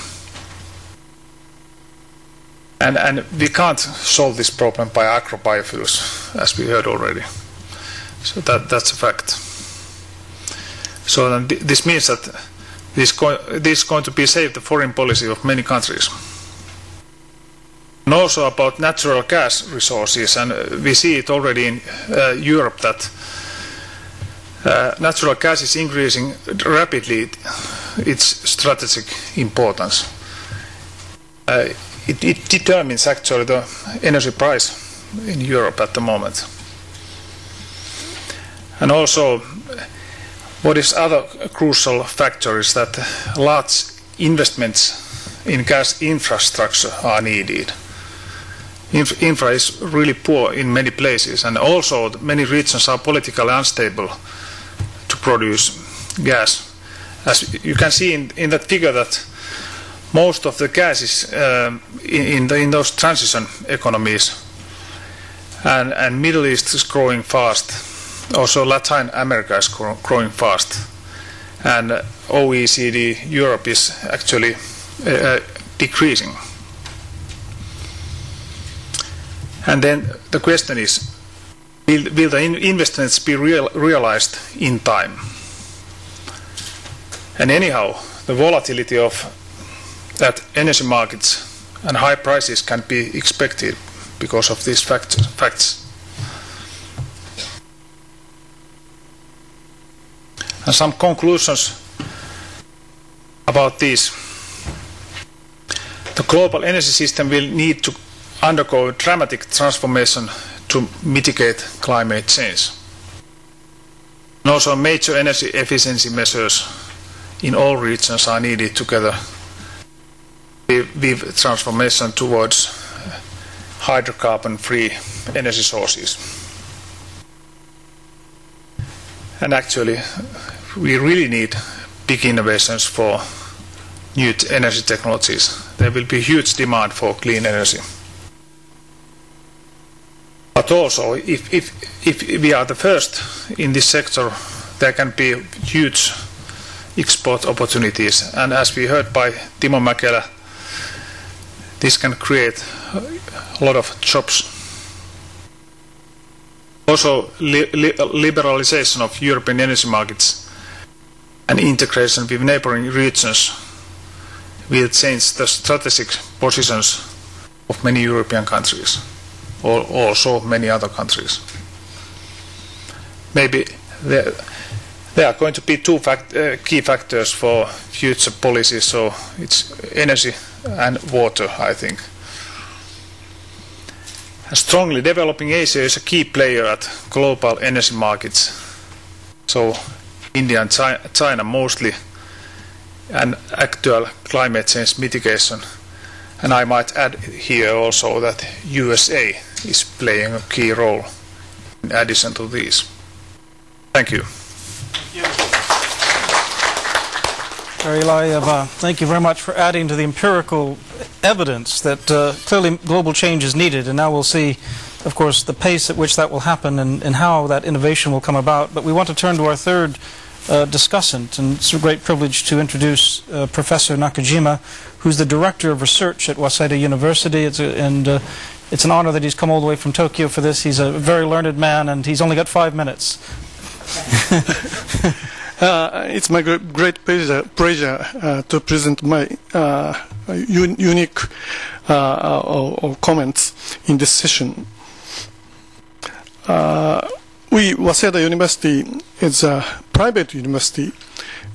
And we can't solve this problem by agro-biofuels, as we heard already. So that's a fact. So this means that this is going to be save the foreign policy of many countries. And also about natural gas resources, and we see it already in Europe that natural gas is increasing rapidly its strategic importance. It determines actually the energy price in Europe at the moment. And also, what is other crucial factor is that large investments in gas infrastructure are needed. Infra is really poor in many places, and also many regions are politically unstable to produce gas. As you can see in that figure, that most of the gas is in those transition economies, and Middle East is growing fast. Also Latin America is growing fast, and OECD Europe is actually decreasing. And then the question is, will the investments be realized in time? And anyhow, the volatility of that energy markets and high prices can be expected because of these facts. And some conclusions about this. The global energy system will need to undergo a dramatic transformation to mitigate climate change. And also major energy efficiency measures in all regions are needed together with transformation towards hydrocarbon-free energy sources. And actually, we really need big innovations for new energy technologies. There will be huge demand for clean energy. But also, if we are the first in this sector, there can be huge export opportunities. And as we heard by Timo Mäkelä, this can create a lot of jobs. Also, liberalization of European energy markets and integration with neighboring regions will change the strategic positions of many European countries, or also many other countries. Maybe there are going to be two key factors for future policies, so it's energy and water, I think. A strongly developing Asia is a key player at global energy markets, so India and China mostly, and actual climate change mitigation. And I might add here also that USA is playing a key role in addition to these. Thank you. Ilya, thank you very much for adding to the empirical evidence that clearly global change is needed, and now we'll see, of course, the pace at which that will happen and how that innovation will come about. But we want to turn to our third discussant, and it's a great privilege to introduce Professor Nakajima, who's the Director of Research at Waseda University. It's an honor that he's come all the way from Tokyo for this. He's a very learned man, and he's only got 5 minutes. It's my great pleasure to present my unique comments in this session. Waseda University is a private university,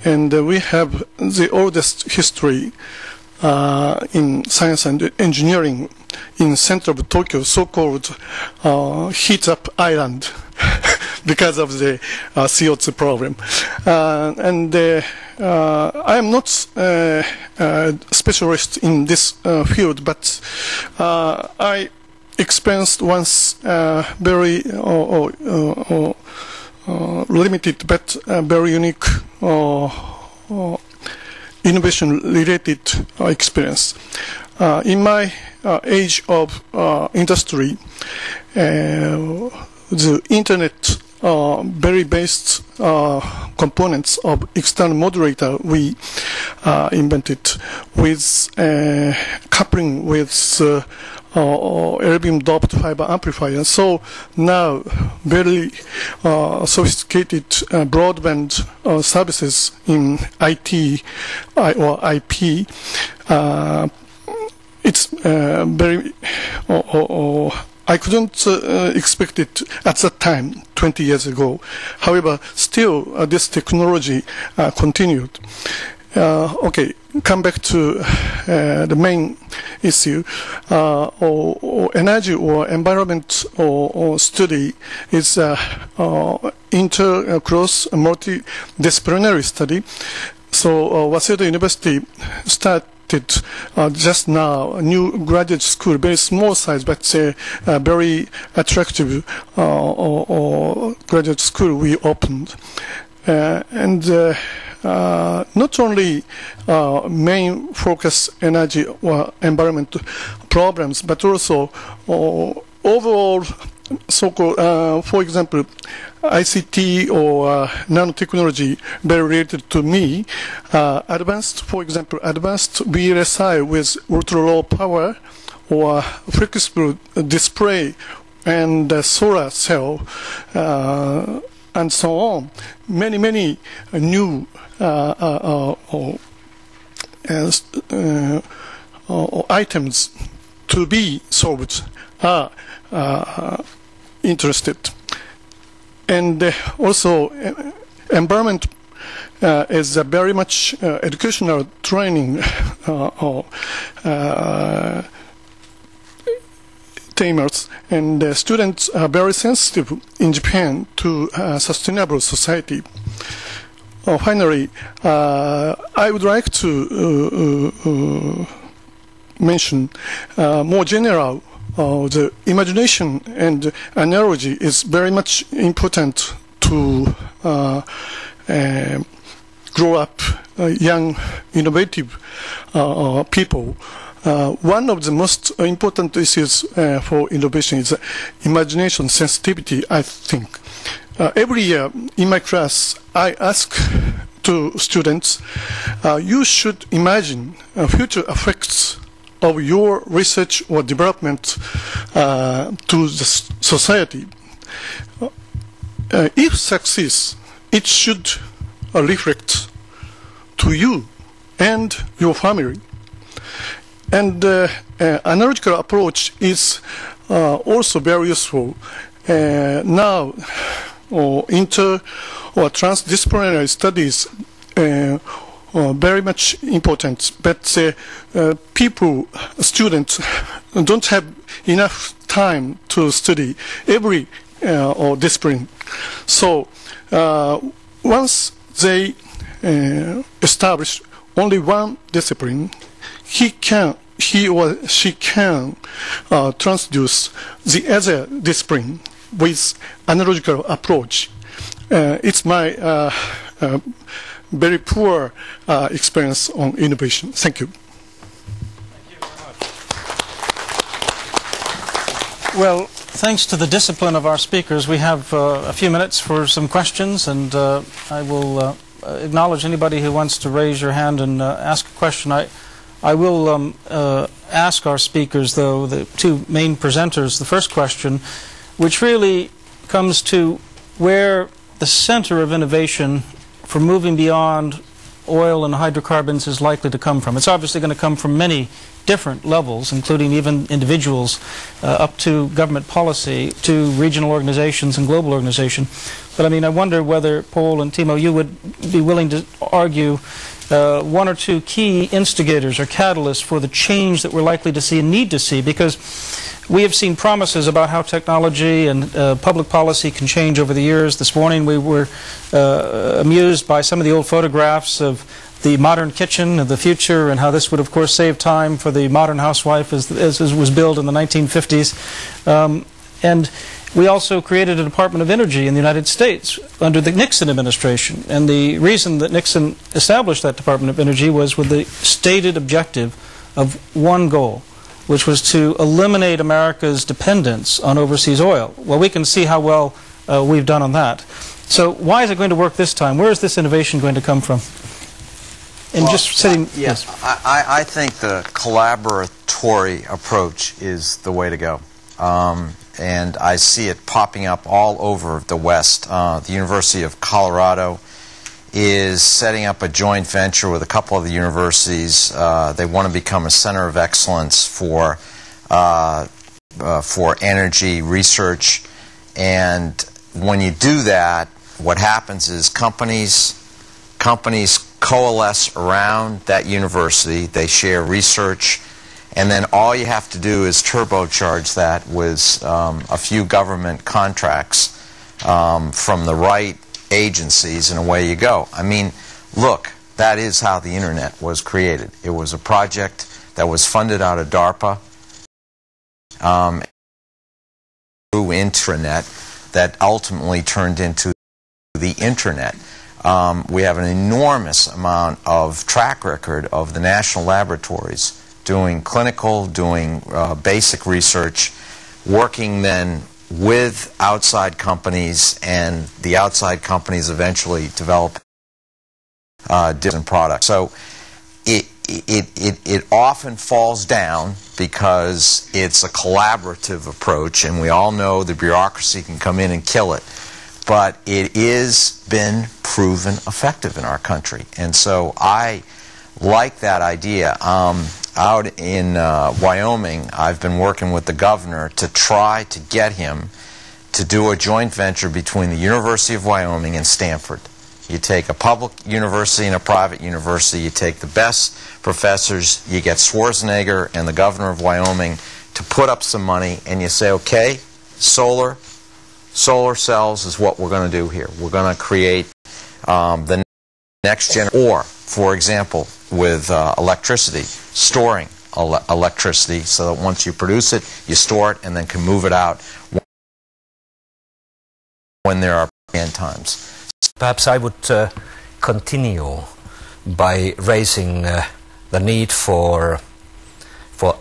and we have the oldest history in science and engineering in center of Tokyo, so-called heat-up island, because of the CO2 problem. And I am not a specialist in this field, but I experienced once very limited but very unique innovation-related experience. In my age of industry, the internet very based components of external moderator we invented with coupling with erbium doped fiber amplifier. So now very sophisticated broadband services in IT or IP. It's very I couldn't expect it at that time, 20 years ago. However, still this technology continued. Okay, come back to the main issue. Energy or environment or study is inter-cross multidisciplinary study. So Waseda University started just now a new graduate school, very small size, but very attractive graduate school we opened. And not only main focus energy or environment problems, but also overall so-called, for example, ICT or nanotechnology very related to me. Advanced, for example, advanced VLSI with ultra-low power or flexible display and solar cell and so on. Many new items to be solved are interested. And also environment is very much educational training themes, and students are very sensitive in Japan to sustainable society. Finally, I would like to mention more general. The imagination and analogy is very much important to grow up young, innovative people. One of the most important issues for innovation is imagination sensitivity, I think. Every year in my class, I ask to students, you should imagine future effects of your research or development to the society. If success, it should reflect to you and your family. And analogical approach is also very useful. Now, inter or transdisciplinary studies very much important, but students don't have enough time to study every discipline. So once they establish only one discipline, he or she can transduce the other discipline with analogical approach. It's my very poor experience on innovation. Thank you. Well, thanks to the discipline of our speakers, we have a few minutes for some questions, and I will acknowledge anybody who wants to raise your hand and ask a question. I will ask our speakers, though, the two main presenters, the first question, which really comes to where the center of innovation for moving beyond oil and hydrocarbons is likely to come from. It's obviously going to come from many different levels, including even individuals, up to government policy, to regional organizations and global organization. But I mean, I wonder whether, Paul and Timo, you would be willing to argue one or two key instigators or catalysts for the change that we're likely to see and need to see, because we have seen promises about how technology and public policy can change over the years. This morning we were amused by some of the old photographs of the modern kitchen of the future, and how this would, of course, save time for the modern housewife as was built in the 1950s. And we also created a Department of Energy in the United States under the Nixon administration. And the reason that Nixon established that Department of Energy was with the stated objective of one goal, which was to eliminate America's dependence on overseas oil. Well, we can see how well we've done on that. So why is it going to work this time? Where is this innovation going to come from? And well, just sitting... yes. I think the collaboratory approach is the way to go. And I see it popping up all over the West. The University of Colorado is setting up a joint venture with a couple of the universities. They want to become a center of excellence for energy research. And when you do that, what happens is companies coalesce around that university. They share research. And then all you have to do is turbocharge that with a few government contracts from the right agencies, and away you go. I mean, look, that is how the Internet was created. It was a project that was funded out of DARPA, through intranet, that ultimately turned into the Internet. We have an enormous amount of track record of the national laboratories doing clinical, doing basic research, working then with outside companies, and the outside companies eventually develop different products. So it often falls down because it's a collaborative approach, and we all know the bureaucracy can come in and kill it. But it is been proven effective in our country, and so I like that idea. Out in Wyoming, I've been working with the governor to try to get him to do a joint venture between the University of Wyoming and Stanford. You take a public university and a private university, you take the best professors, you get Schwarzenegger and the governor of Wyoming to put up some money, and you say, okay, solar cells is what we're going to do here. We're going to create the next generation. Or, for example, with electricity, storing electricity so that once you produce it, you store it and then can move it out when there are end times. Perhaps I would continue by raising the need for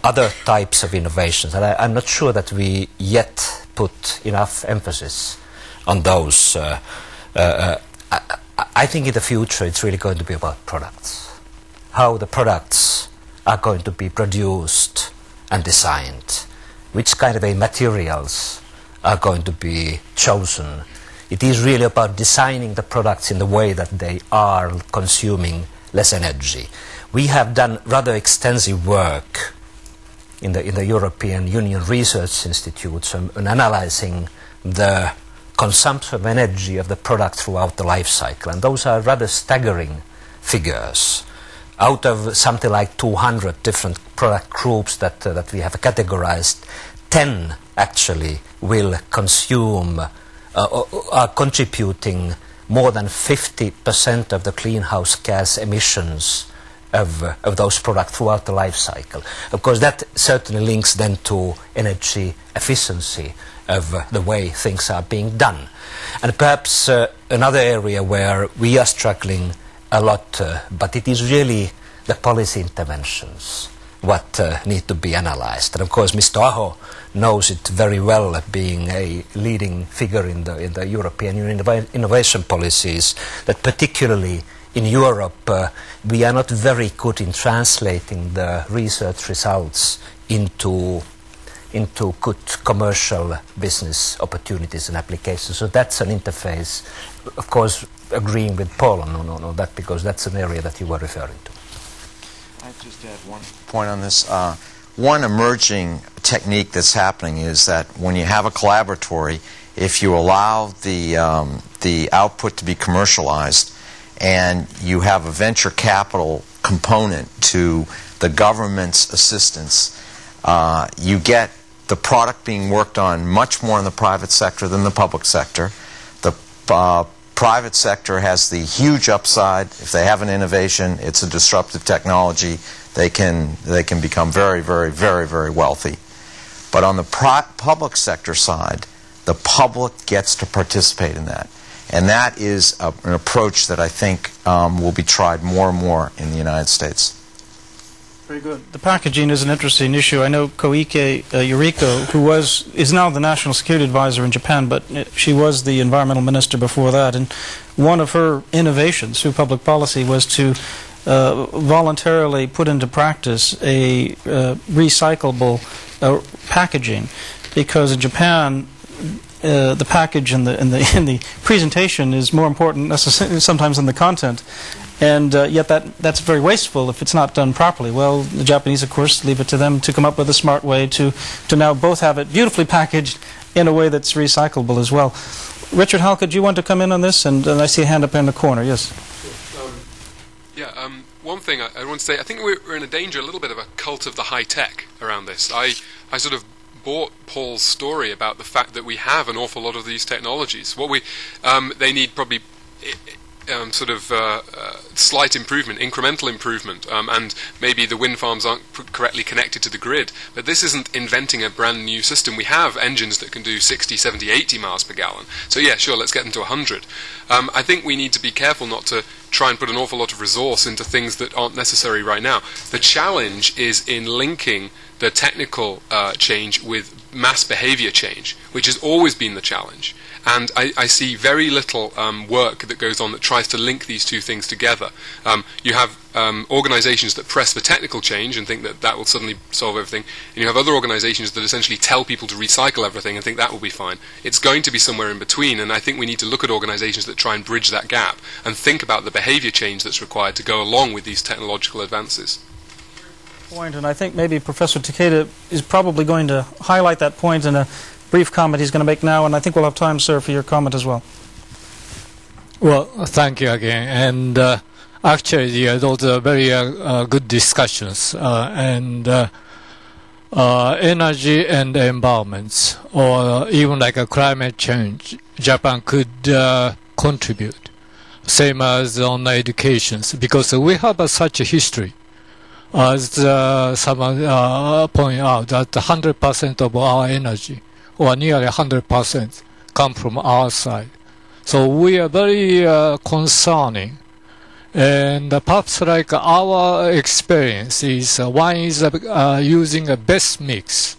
other types of innovations. And I'm not sure that we yet put enough emphasis on those. I think in the future it's really going to be about products. How the products are going to be produced and designed. Which kind of materials are going to be chosen. It is really about designing the products in the way that they are consuming less energy. We have done rather extensive work in the European Union Research Institutes on analyzing the consumption of energy of the product throughout the life cycle. And those are rather staggering figures. Out of something like 200 different product groups that we have categorized, 10 actually will consume are contributing more than 50% of the greenhouse gas emissions of those products throughout the life cycle. Of course, that certainly links then to energy efficiency of the way things are being done. And perhaps another area where we are struggling a lot, but it is really the policy interventions what need to be analyzed. And of course, Mr. Aho knows it very well, being a leading figure in the European Union innovation policies, that particularly in Europe we are not very good in translating the research results into good commercial business opportunities and applications. So that's an interface, of course, agreeing with Paul on that, because that's an area that you were referring to. I'd just add one point on this. One emerging technique that's happening is that when you have a collaboratory, if you allow the output to be commercialized and you have a venture capital component to the government's assistance, you get the product being worked on much more in the private sector than the public sector. The private sector has the huge upside. If they have an innovation, it's a disruptive technology, they can become very, very, very, very wealthy. But on the public sector side, the public gets to participate in that. And that is an approach that I think will be tried more and more in the United States. Very good. The packaging is an interesting issue. I know Koike Yuriko, who is now the National Security Advisor in Japan, but she was the Environmental Minister before that. And one of her innovations through public policy was to voluntarily put into practice a recyclable packaging, because in Japan the package in the presentation is more important sometimes than the content. And yet that's very wasteful if it's not done properly. Well, the Japanese, of course, leave it to them to come up with a smart way to now both have it beautifully packaged in a way that's recyclable as well. Richard Halka, do you want to come in on this? And I see a hand up in the corner. Yes. One thing I want to say, I think we're in a danger, a little bit of a cult of the high tech around this. I sort of bought Paul's story about the fact that we have an awful lot of these technologies. What they need probably slight improvement, incremental improvement, and maybe the wind farms aren't correctly connected to the grid. But this isn't inventing a brand new system. We have engines that can do 60, 70, 80 miles per gallon. So yeah, sure, let's get them to 100. I think we need to be careful not to try and put an awful lot of resource into things that aren't necessary right now. The challenge is in linking the technical change with mass behavior change, which has always been the challenge. And I see very little work that goes on that tries to link these two things together. You have organizations that press for technical change and think that will suddenly solve everything. And you have other organizations that essentially tell people to recycle everything and think that will be fine. It's going to be somewhere in between, and I think we need to look at organizations that try and bridge that gap and think about the behavior change that's required to go along with these technological advances. Point, and I think maybe Professor Takeda is probably going to highlight that point in a brief comment he's going to make now, and I think we'll have time, sir, for your comment as well. Well, thank you again. And actually, yeah, those are very good discussions. Energy and environments, or even like a climate change, Japan could contribute. Same as on education, because we have such a history. As someone pointed out, that 100% of our energy, or nearly 100%, come from our side. So we are very concerning. And perhaps like our experience is one is using a best mix.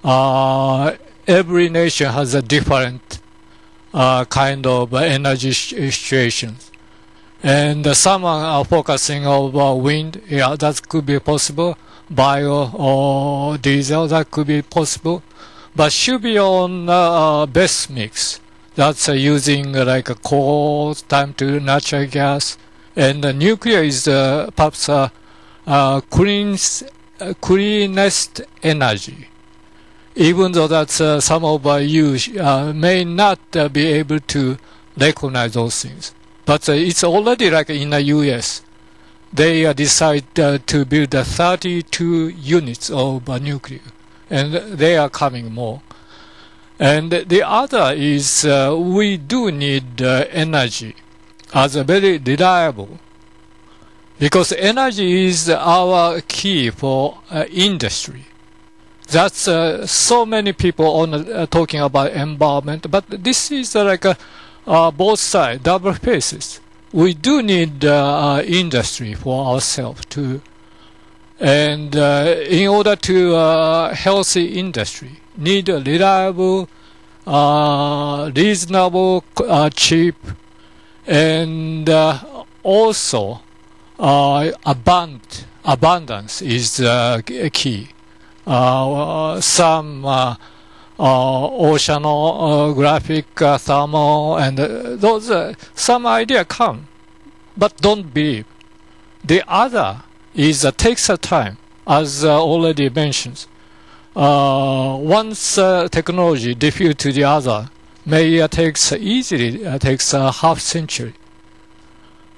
Every nation has a different kind of energy situations. And some are focusing on wind, yeah, that could be possible. Bio or diesel, that could be possible. But should be on best mix. That's using like a coal, time to natural gas. And nuclear is perhaps cleanest energy. Even though that's some of you may not be able to recognize those things. But it's already like in the US. They decide to build 32 units of nuclear. And they are coming more. And the other is we do need energy as a very reliable, because energy is our key for industry. That's so many people on talking about environment, but this is like both sides, double faces. We do need industry for ourselves too, and in order to healthy industry, need a reliable, reasonable, cheap, and also abundance is key. Some oceanographic, thermal, and those some idea come, but don't believe. The other is takes a time, as already mentioned. Once technology diffuse to the other, may takes a half century.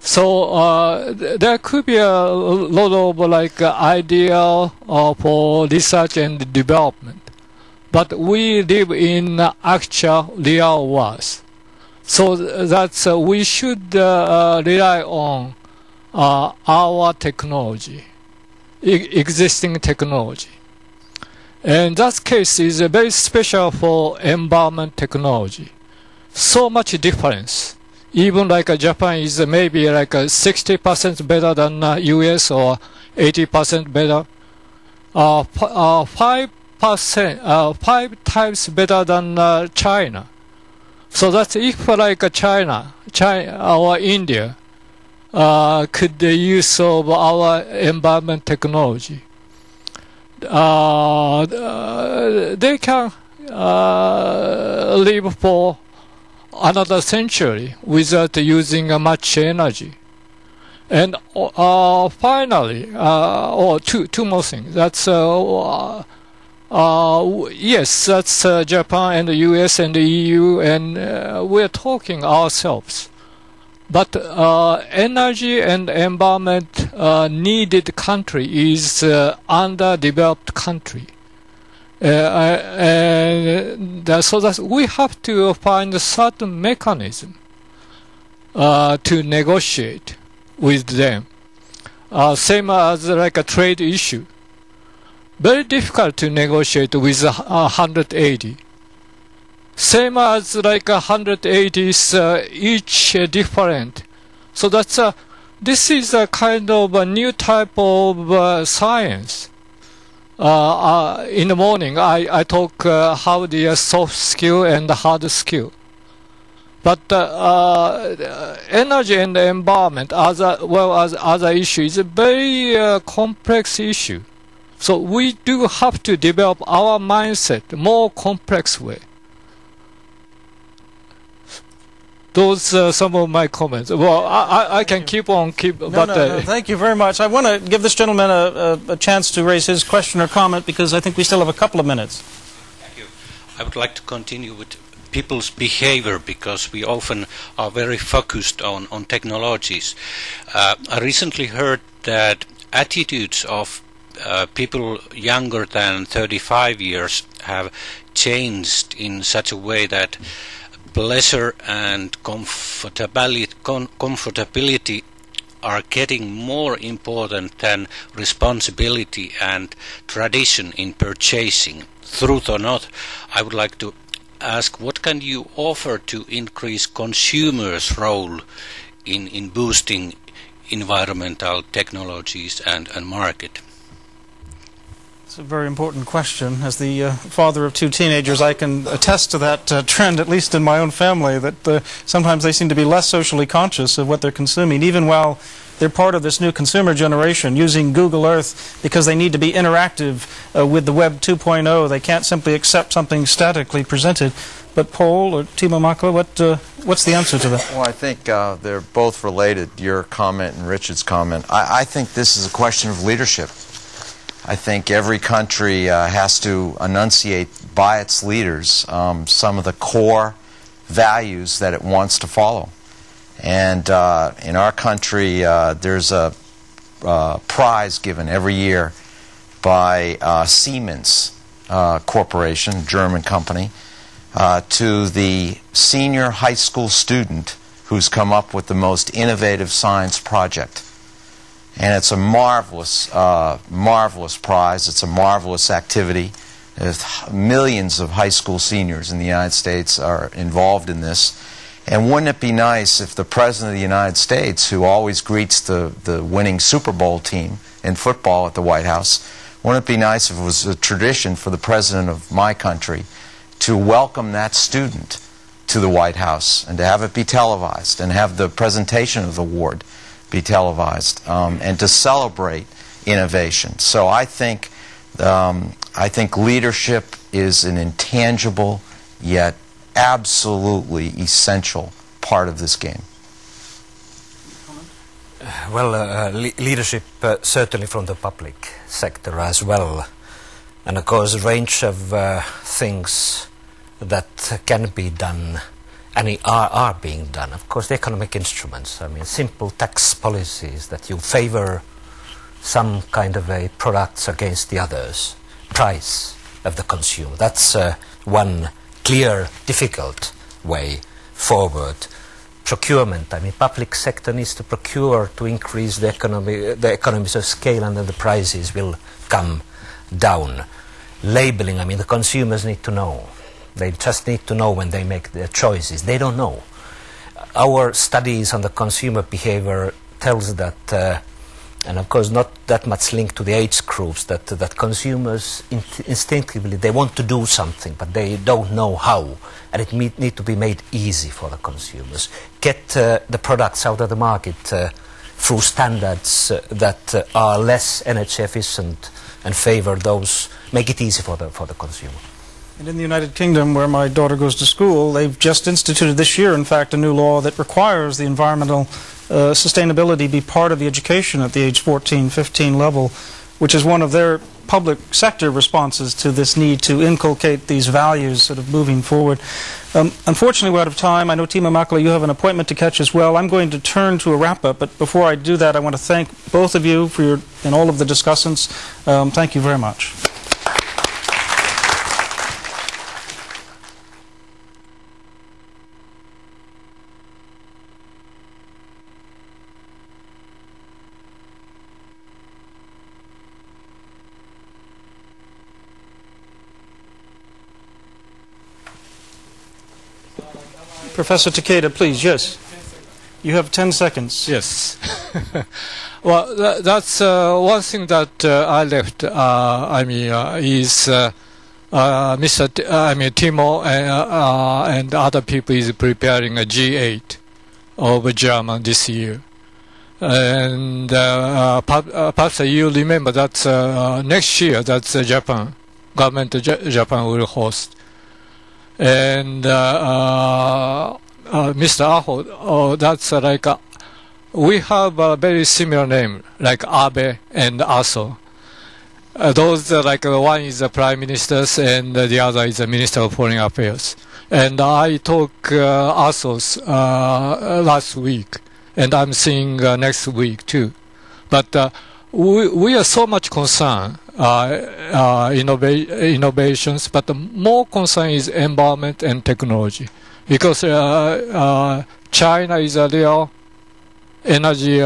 So there could be a lot of like idea for research and development, but we live in actual real world. So that's we should rely on our technology, existing technology. And that case is very special for environment technology. So much difference. Even like Japan is maybe like 60% better than US or 80% better. 5 times better than China. So that's if like China or India could use of our environment technology. They can live for another century without using much energy. And finally, two more things. That's yes, that's Japan and the US and the EU, and we're talking ourselves. But energy and environment needed country is underdeveloped country. And so that we have to find a certain mechanism to negotiate with them. Same as like a trade issue. Very difficult to negotiate with 180. Same as like 180 is each different. So that's this is a kind of a new type of science. In the morning, I talk how the soft skill and the hard skill. But energy and the environment, as well as other issues, is a very complex issue. So we do have to develop our mindset more complex way. Those are some of my comments. Well, I can keep on. No, thank you very much. I want to give this gentleman a chance to raise his question or comment, because I think we still have a couple of minutes. Thank you. I would like to continue with people's behavior, because we often are very focused on technologies. I recently heard that attitudes of people younger than 35 years have changed in such a way that pleasure and comfortability are getting more important than responsibility and tradition in purchasing. Truth or not, I would like to ask, what can you offer to increase consumers' role in boosting environmental technologies and market? It's a very important question. As the father of 2 teenagers, I can attest to that trend, at least in my own family, that sometimes they seem to be less socially conscious of what they're consuming, even while they're part of this new consumer generation, using Google Earth because they need to be interactive with the Web 2.0. They can't simply accept something statically presented. But Paul or Timo Makla, what's the answer to that? Well, I think they're both related, your comment and Richard's comment. I think this is a question of leadership. I think every country has to enunciate by its leaders some of the core values that it wants to follow. And in our country, there's a prize given every year by Siemens Corporation, a German company, to the senior high school student who's come up with the most innovative science project. And it's a marvelous, marvelous prize. It's a marvelous activity. Millions of high school seniors in the United States are involved in this. And wouldn't it be nice if the President of the United States, who always greets the winning Super Bowl team in football at the White House, wouldn't it be nice if it was a tradition for the President of my country to welcome that student to the White House and to have it be televised and have the presentation of the award be televised and to celebrate innovation. So I think leadership is an intangible yet absolutely essential part of this game. Well, leadership certainly from the public sector as well, and of course a range of things that can be done and are being done. Of course, the economic instruments, I mean, simple tax policies that you favor some kind of a products against the others, price of the consumer. That's one clear, difficult way forward. Procurement, I mean, public sector needs to procure to increase the economies of scale, and then the prices will come down. Labeling, I mean, the consumers need to know. They just need to know when they make their choices. They don't know. Our studies on the consumer behavior tells that, and of course not that much linked to the age groups, that consumers instinctively, they want to do something, but they don't know how. And it need to be made easy for the consumers. Get the products out of the market through standards that are less energy efficient and favor those, make it easy for the consumer. And in the United Kingdom, where my daughter goes to school, they've just instituted this year, in fact, a new law that requires the environmental sustainability be part of the education at the age 14, 15 level, which is one of their public sector responses to this need to inculcate these values sort of moving forward. Unfortunately, we're out of time. I know, Timo Makla, you have an appointment to catch as well. I'm going to turn to a wrap-up, but before I do that, I want to thank both of you for your, and all of the discussants. Thank you very much. Professor Takeda, please, yes. You have 10 seconds. Yes. Well, that's one thing that I left. Is Timo and other people is preparing a G8 of German this year, and perhaps you remember that next year that's Japan government Japan will host. And Mr. Aho, that's like we have a very similar name, like Abe and Aso. Those like one is the prime ministers and the other is the minister of foreign affairs. And I talked ASOS last week, and I'm seeing next week too. But we are so much concerned innovations, but the more concern is environment and technology, because China is a real energy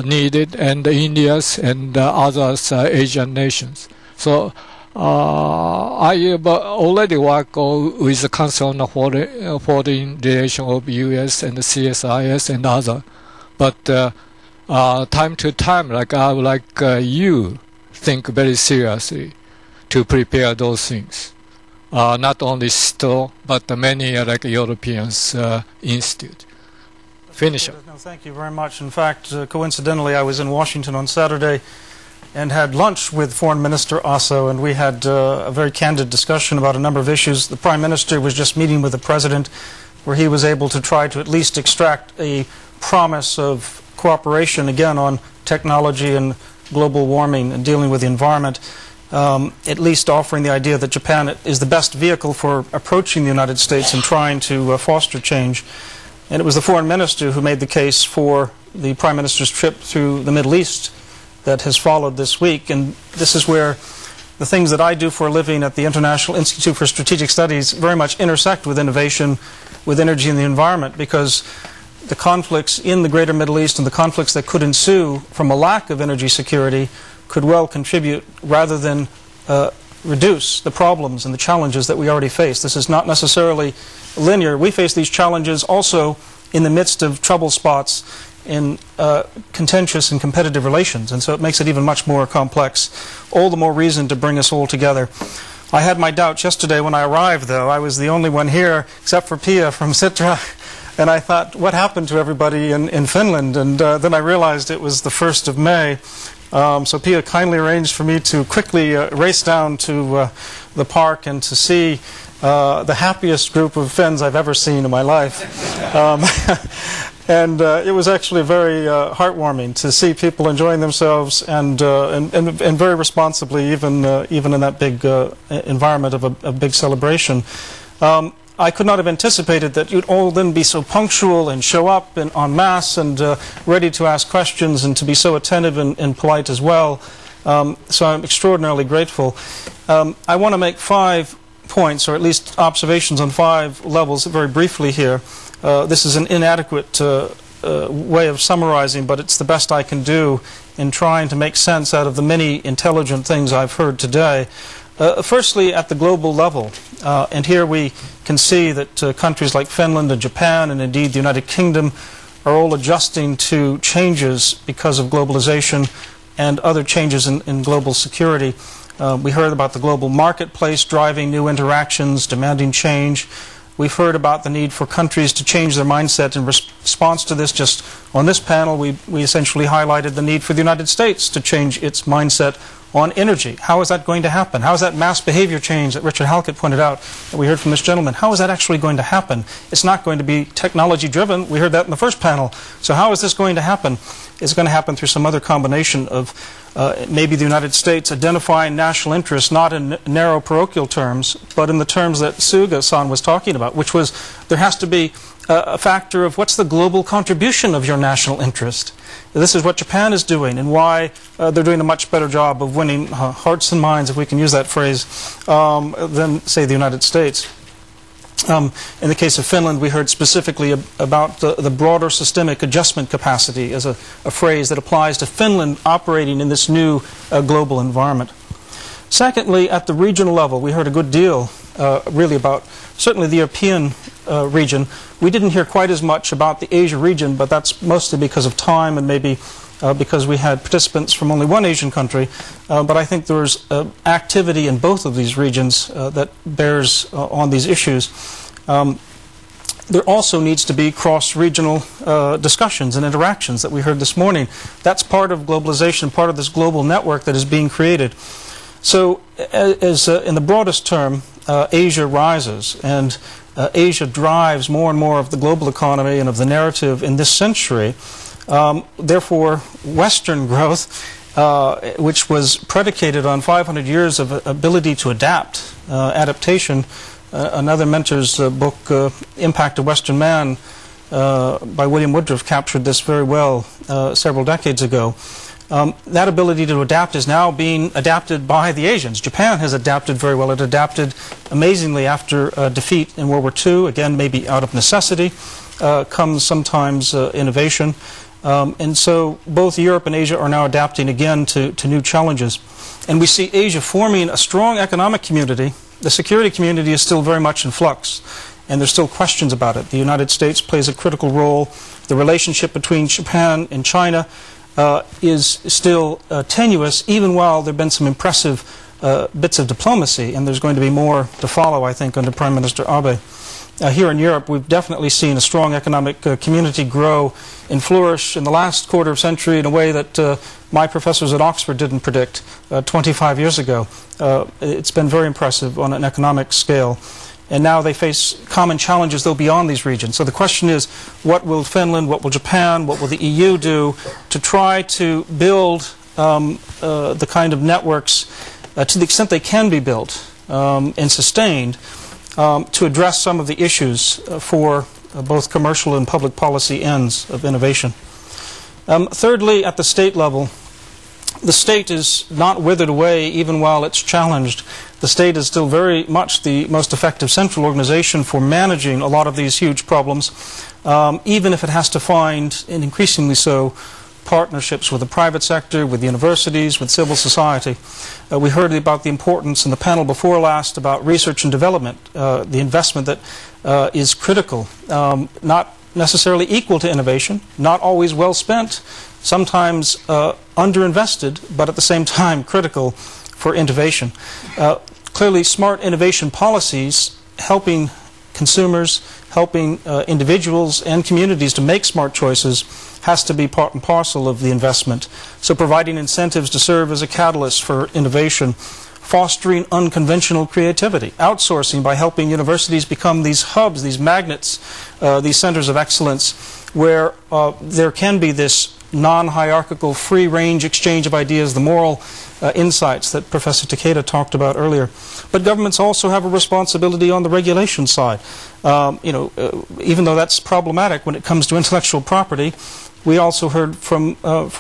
needed, and India's and others Asian nations. So I have already worked with the Council on Foreign Relations of U.S. and the CSIS and other. But time to time, like I would like you think very seriously to prepare those things. Not only STO, but many like Europeans institute. Finish up. No, thank you very much. In fact, coincidentally, I was in Washington on Saturday and had lunch with Foreign Minister Aso, and we had a very candid discussion about a number of issues. The Prime Minister was just meeting with the President, where he was able to try to at least extract a promise of cooperation, again, on technology and global warming and dealing with the environment, at least offering the idea that Japan is the best vehicle for approaching the United States and trying to foster change. And it was the Foreign Minister who made the case for the Prime Minister's trip through the Middle East that has followed this week. And this is where the things that I do for a living at the International Institute for Strategic Studies very much intersect with innovation, with energy and the environment, because the conflicts in the greater Middle East and the conflicts that could ensue from a lack of energy security could well contribute rather than reduce the problems and the challenges that we already face. This is not necessarily linear. We face these challenges also in the midst of trouble spots in contentious and competitive relations, and so it makes it even much more complex. All the more reason to bring us all together. I had my doubts yesterday when I arrived, though. I was the only one here, except for Pia from Sitra, and I thought, what happened to everybody in Finland? And then I realized it was the 1st of May. So Pia kindly arranged for me to quickly race down to the park and to see the happiest group of Finns I've ever seen in my life. And it was actually very heartwarming to see people enjoying themselves and very responsibly, even in that big environment of a big celebration. I could not have anticipated that you'd all then be so punctual and show up en masse and ready to ask questions and to be so attentive and polite as well. So I'm extraordinarily grateful. I want to make 5 points, or at least observations on 5 levels very briefly here. This is an inadequate way of summarizing, but it's the best I can do in trying to make sense out of the many intelligent things I've heard today. Firstly, at the global level, and here we can see that countries like Finland and Japan and indeed the United Kingdom are all adjusting to changes because of globalization and other changes in global security. We heard about the global marketplace driving new interactions, demanding change. We've heard about the need for countries to change their mindset in response to this. Just on this panel, we essentially highlighted the need for the United States to change its mindset on energy. How is that going to happen? How is that mass behavior change that Richard Halkett pointed out that we heard from this gentleman? How is that actually going to happen? It's not going to be technology driven. We heard that in the first panel. So how is this going to happen? It's going to happen through some other combination of maybe the United States identifying national interests, not in narrow parochial terms, but in the terms that Suga-san was talking about, which was there has to be a factor of what's the global contribution of your national interest. This is what Japan is doing and why they're doing a much better job of winning hearts and minds, if we can use that phrase, than, say, the United States. In the case of Finland, we heard specifically about the broader systemic adjustment capacity as a phrase that applies to Finland operating in this new global environment. Secondly, at the regional level, we heard a good deal really about certainly the European region. We didn't hear quite as much about the Asia region, but that's mostly because of time and maybe because we had participants from only one Asian country. But I think there's activity in both of these regions that bears on these issues. There also needs to be cross-regional discussions and interactions that we heard this morning. That's part of globalization, part of this global network that is being created. So as in the broadest term, Asia rises, and Asia drives more and more of the global economy and of the narrative in this century. Therefore, Western growth which was predicated on 500 years of ability to adapt, adaptation. Another mentor's book, Impact of Western Man, by William Woodruff, captured this very well several decades ago. That ability to adapt is now being adapted by the Asians. Japan has adapted very well. It adapted amazingly after defeat in World War II. Again, maybe out of necessity comes sometimes innovation. And so both Europe and Asia are now adapting again to new challenges. And we see Asia forming a strong economic community. The security community is still very much in flux, and there's still questions about it. The United States plays a critical role. The relationship between Japan and China is still tenuous, even while there have been some impressive bits of diplomacy, and there's going to be more to follow, I think, under Prime Minister Abe. Here in Europe, we've definitely seen a strong economic community grow and flourish in the last quarter of century in a way that my professors at Oxford didn't predict 25 years ago. It's been very impressive on an economic scale. And now they face common challenges, though, beyond these regions. So the question is, what will Finland, what will Japan, what will the EU do to try to build the kind of networks, to the extent they can be built and sustained, to address some of the issues for both commercial and public policy ends of innovation. Thirdly, at the state level, the state is not withered away even while it's challenged. The state is still very much the most effective central organization for managing a lot of these huge problems, even if it has to find, and increasingly so, partnerships with the private sector, with universities, with civil society. We heard about the importance in the panel before last about research and development, the investment that is critical, not necessarily equal to innovation, not always well spent, sometimes underinvested, but at the same time critical for innovation. Clearly, smart innovation policies helping consumers, helping individuals and communities to make smart choices has to be part and parcel of the investment. So providing incentives to serve as a catalyst for innovation, fostering unconventional creativity, outsourcing by helping universities become these hubs, these magnets, these centers of excellence where there can be this non-hierarchical, free-range exchange of ideas, the moral insights that Professor Takeda talked about earlier. But governments also have a responsibility on the regulation side. Even though that's problematic when it comes to intellectual property, we also heard from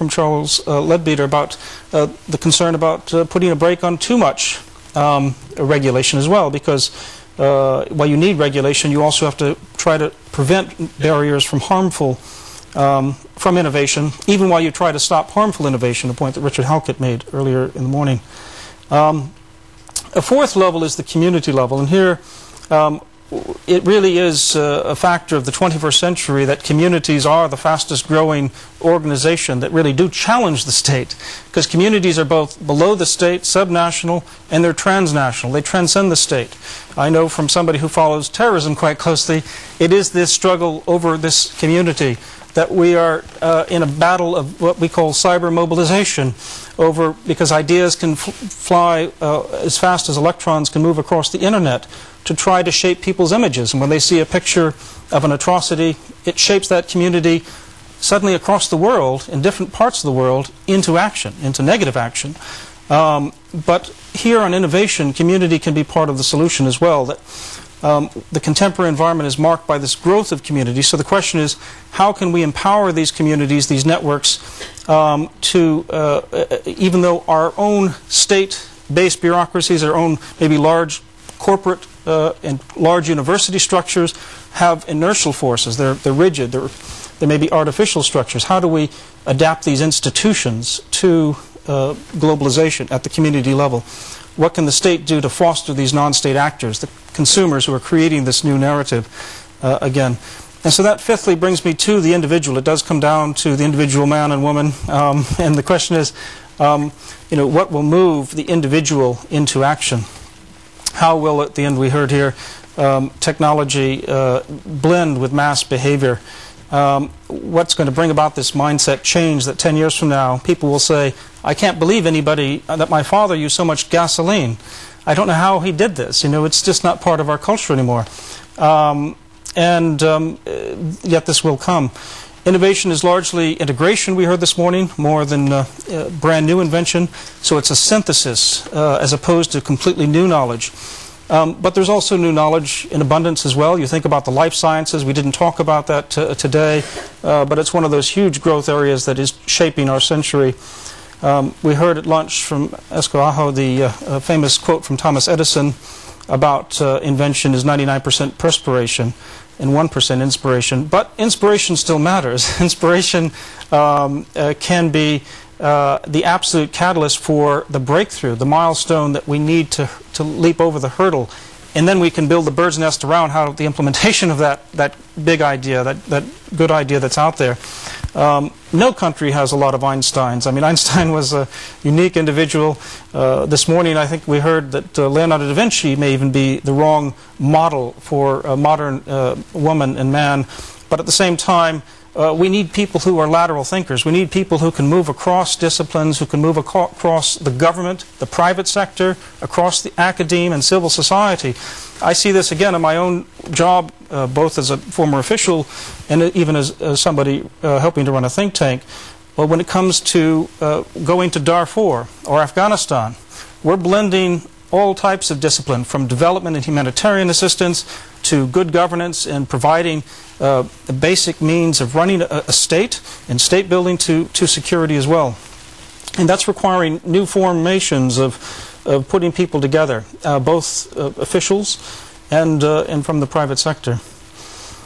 Charles Leadbeater about the concern about putting a brake on too much regulation as well, because while you need regulation, you also have to try to prevent barriers from harmful from innovation, even while you try to stop harmful innovation, a point that Richard Halkett made earlier in the morning. A fourth level is the community level, and here it really is a factor of the 21st century that communities are the fastest growing organization that really do challenge the state, because communities are both below the state, subnational, and they're transnational. They transcend the state. I know from somebody who follows terrorism quite closely, it is this struggle over this community that we are in a battle of what we call cyber mobilization over, because ideas can fly as fast as electrons can move across the internet to try to shape people's images. And when they see a picture of an atrocity, it shapes that community suddenly across the world, in different parts of the world, into action, into negative action. But here on innovation, community can be part of the solution as well. That the contemporary environment is marked by this growth of community. So the question is, how can we empower these communities, these networks, to, even though our own state-based bureaucracies, our own maybe large corporate and large university structures have inertial forces. They're rigid. There may be artificial structures. How do we adapt these institutions to globalization at the community level? What can the state do to foster these non-state actors, the consumers who are creating this new narrative again? And so that fifthly brings me to the individual. It does come down to the individual man and woman. And the question is, what will move the individual into action? How will, at the end we heard here, technology blend with mass behavior? What's going to bring about this mindset change that 10 years from now people will say, I can't believe anybody, that my father used so much gasoline. I don't know how he did this. It's just not part of our culture anymore. Yet this will come. Innovation is largely integration, we heard this morning, more than brand new invention. So it's a synthesis as opposed to completely new knowledge. But there's also new knowledge in abundance as well. You think about the life sciences. We didn't talk about that today, but it's one of those huge growth areas that is shaping our century. We heard at lunch from Esko the famous quote from Thomas Edison about invention is 99% perspiration and 1% inspiration. But inspiration still matters. Inspiration can be the absolute catalyst for the breakthrough, the milestone that we need to leap over the hurdle. And then we can build the bird's nest around how the implementation of that big idea, that good idea that's out there. No country has a lot of Einsteins. I mean, Einstein was a unique individual. This morning, I think we heard that Leonardo da Vinci may even be the wrong model for a modern woman and man. But at the same time, we need people who are lateral thinkers. We need people who can move across disciplines, who can move across the government, the private sector, across the academe and civil society. I see this again in my own job, both as a former official and even as somebody helping to run a think tank. Well, when it comes to going to Darfur or Afghanistan, we're blending all types of discipline, from development and humanitarian assistance to good governance and providing the basic means of running a state and state building to security as well. And that's requiring new formations of putting people together, both officials and from the private sector.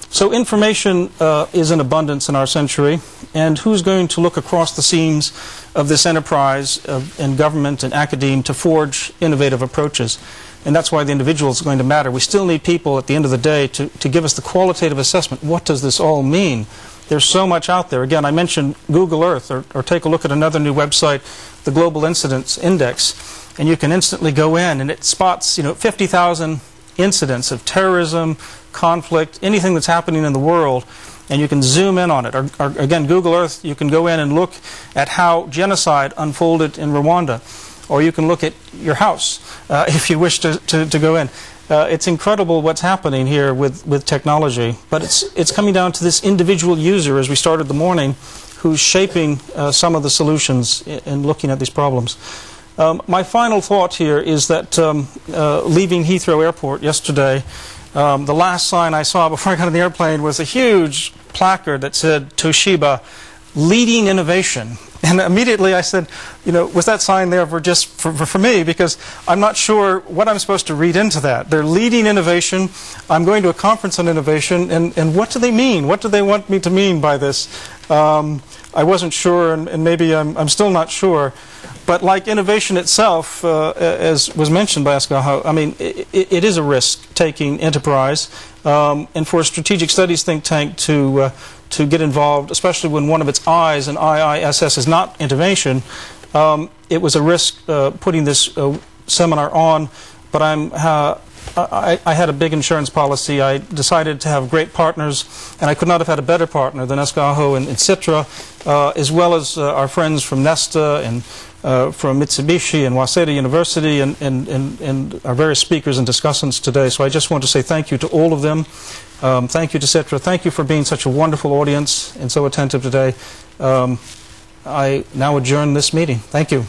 So information is in abundance in our century, and who's going to look across the seams of this enterprise in government and academe to forge innovative approaches? And that's why the individual is going to matter. We still need people at the end of the day to give us the qualitative assessment. What does this all mean? There's so much out there. Again, I mentioned Google Earth, or take a look at another new website, the Global Incidents Index, and you can instantly go in and it spots 50,000 incidents of terrorism, conflict, anything that's happening in the world, and you can zoom in on it. Or again, Google Earth, you can go in and look at how genocide unfolded in Rwanda. Or you can look at your house if you wish to go in. It's incredible what's happening here with technology, but it's coming down to this individual user, as we started the morning, who's shaping some of the solutions in looking at these problems. My final thought here is that leaving Heathrow Airport yesterday, the last sign I saw before I got on the airplane was a huge placard that said Toshiba, leading innovation. And immediately I said, was that sign there just for me? Because I'm not sure what I'm supposed to read into that. They're leading innovation. I'm going to a conference on innovation. And what do they mean? What do they want me to mean by this? I wasn't sure, and maybe I'm still not sure. But like innovation itself, as was mentioned by Esko, I mean, it is a risk-taking enterprise. And for a strategic studies think tank to get involved, especially when one of its I's in IISS is not innovation, it was a risk putting this seminar on. But I had a big insurance policy. I decided to have great partners, and I could not have had a better partner than Esko and Sitra, as well as our friends from Nesta and from Mitsubishi and Waseda University and our various speakers and discussants today. So I just want to say thank you to all of them. Thank you to Sitra. Thank you for being such a wonderful audience and so attentive today. I now adjourn this meeting. Thank you.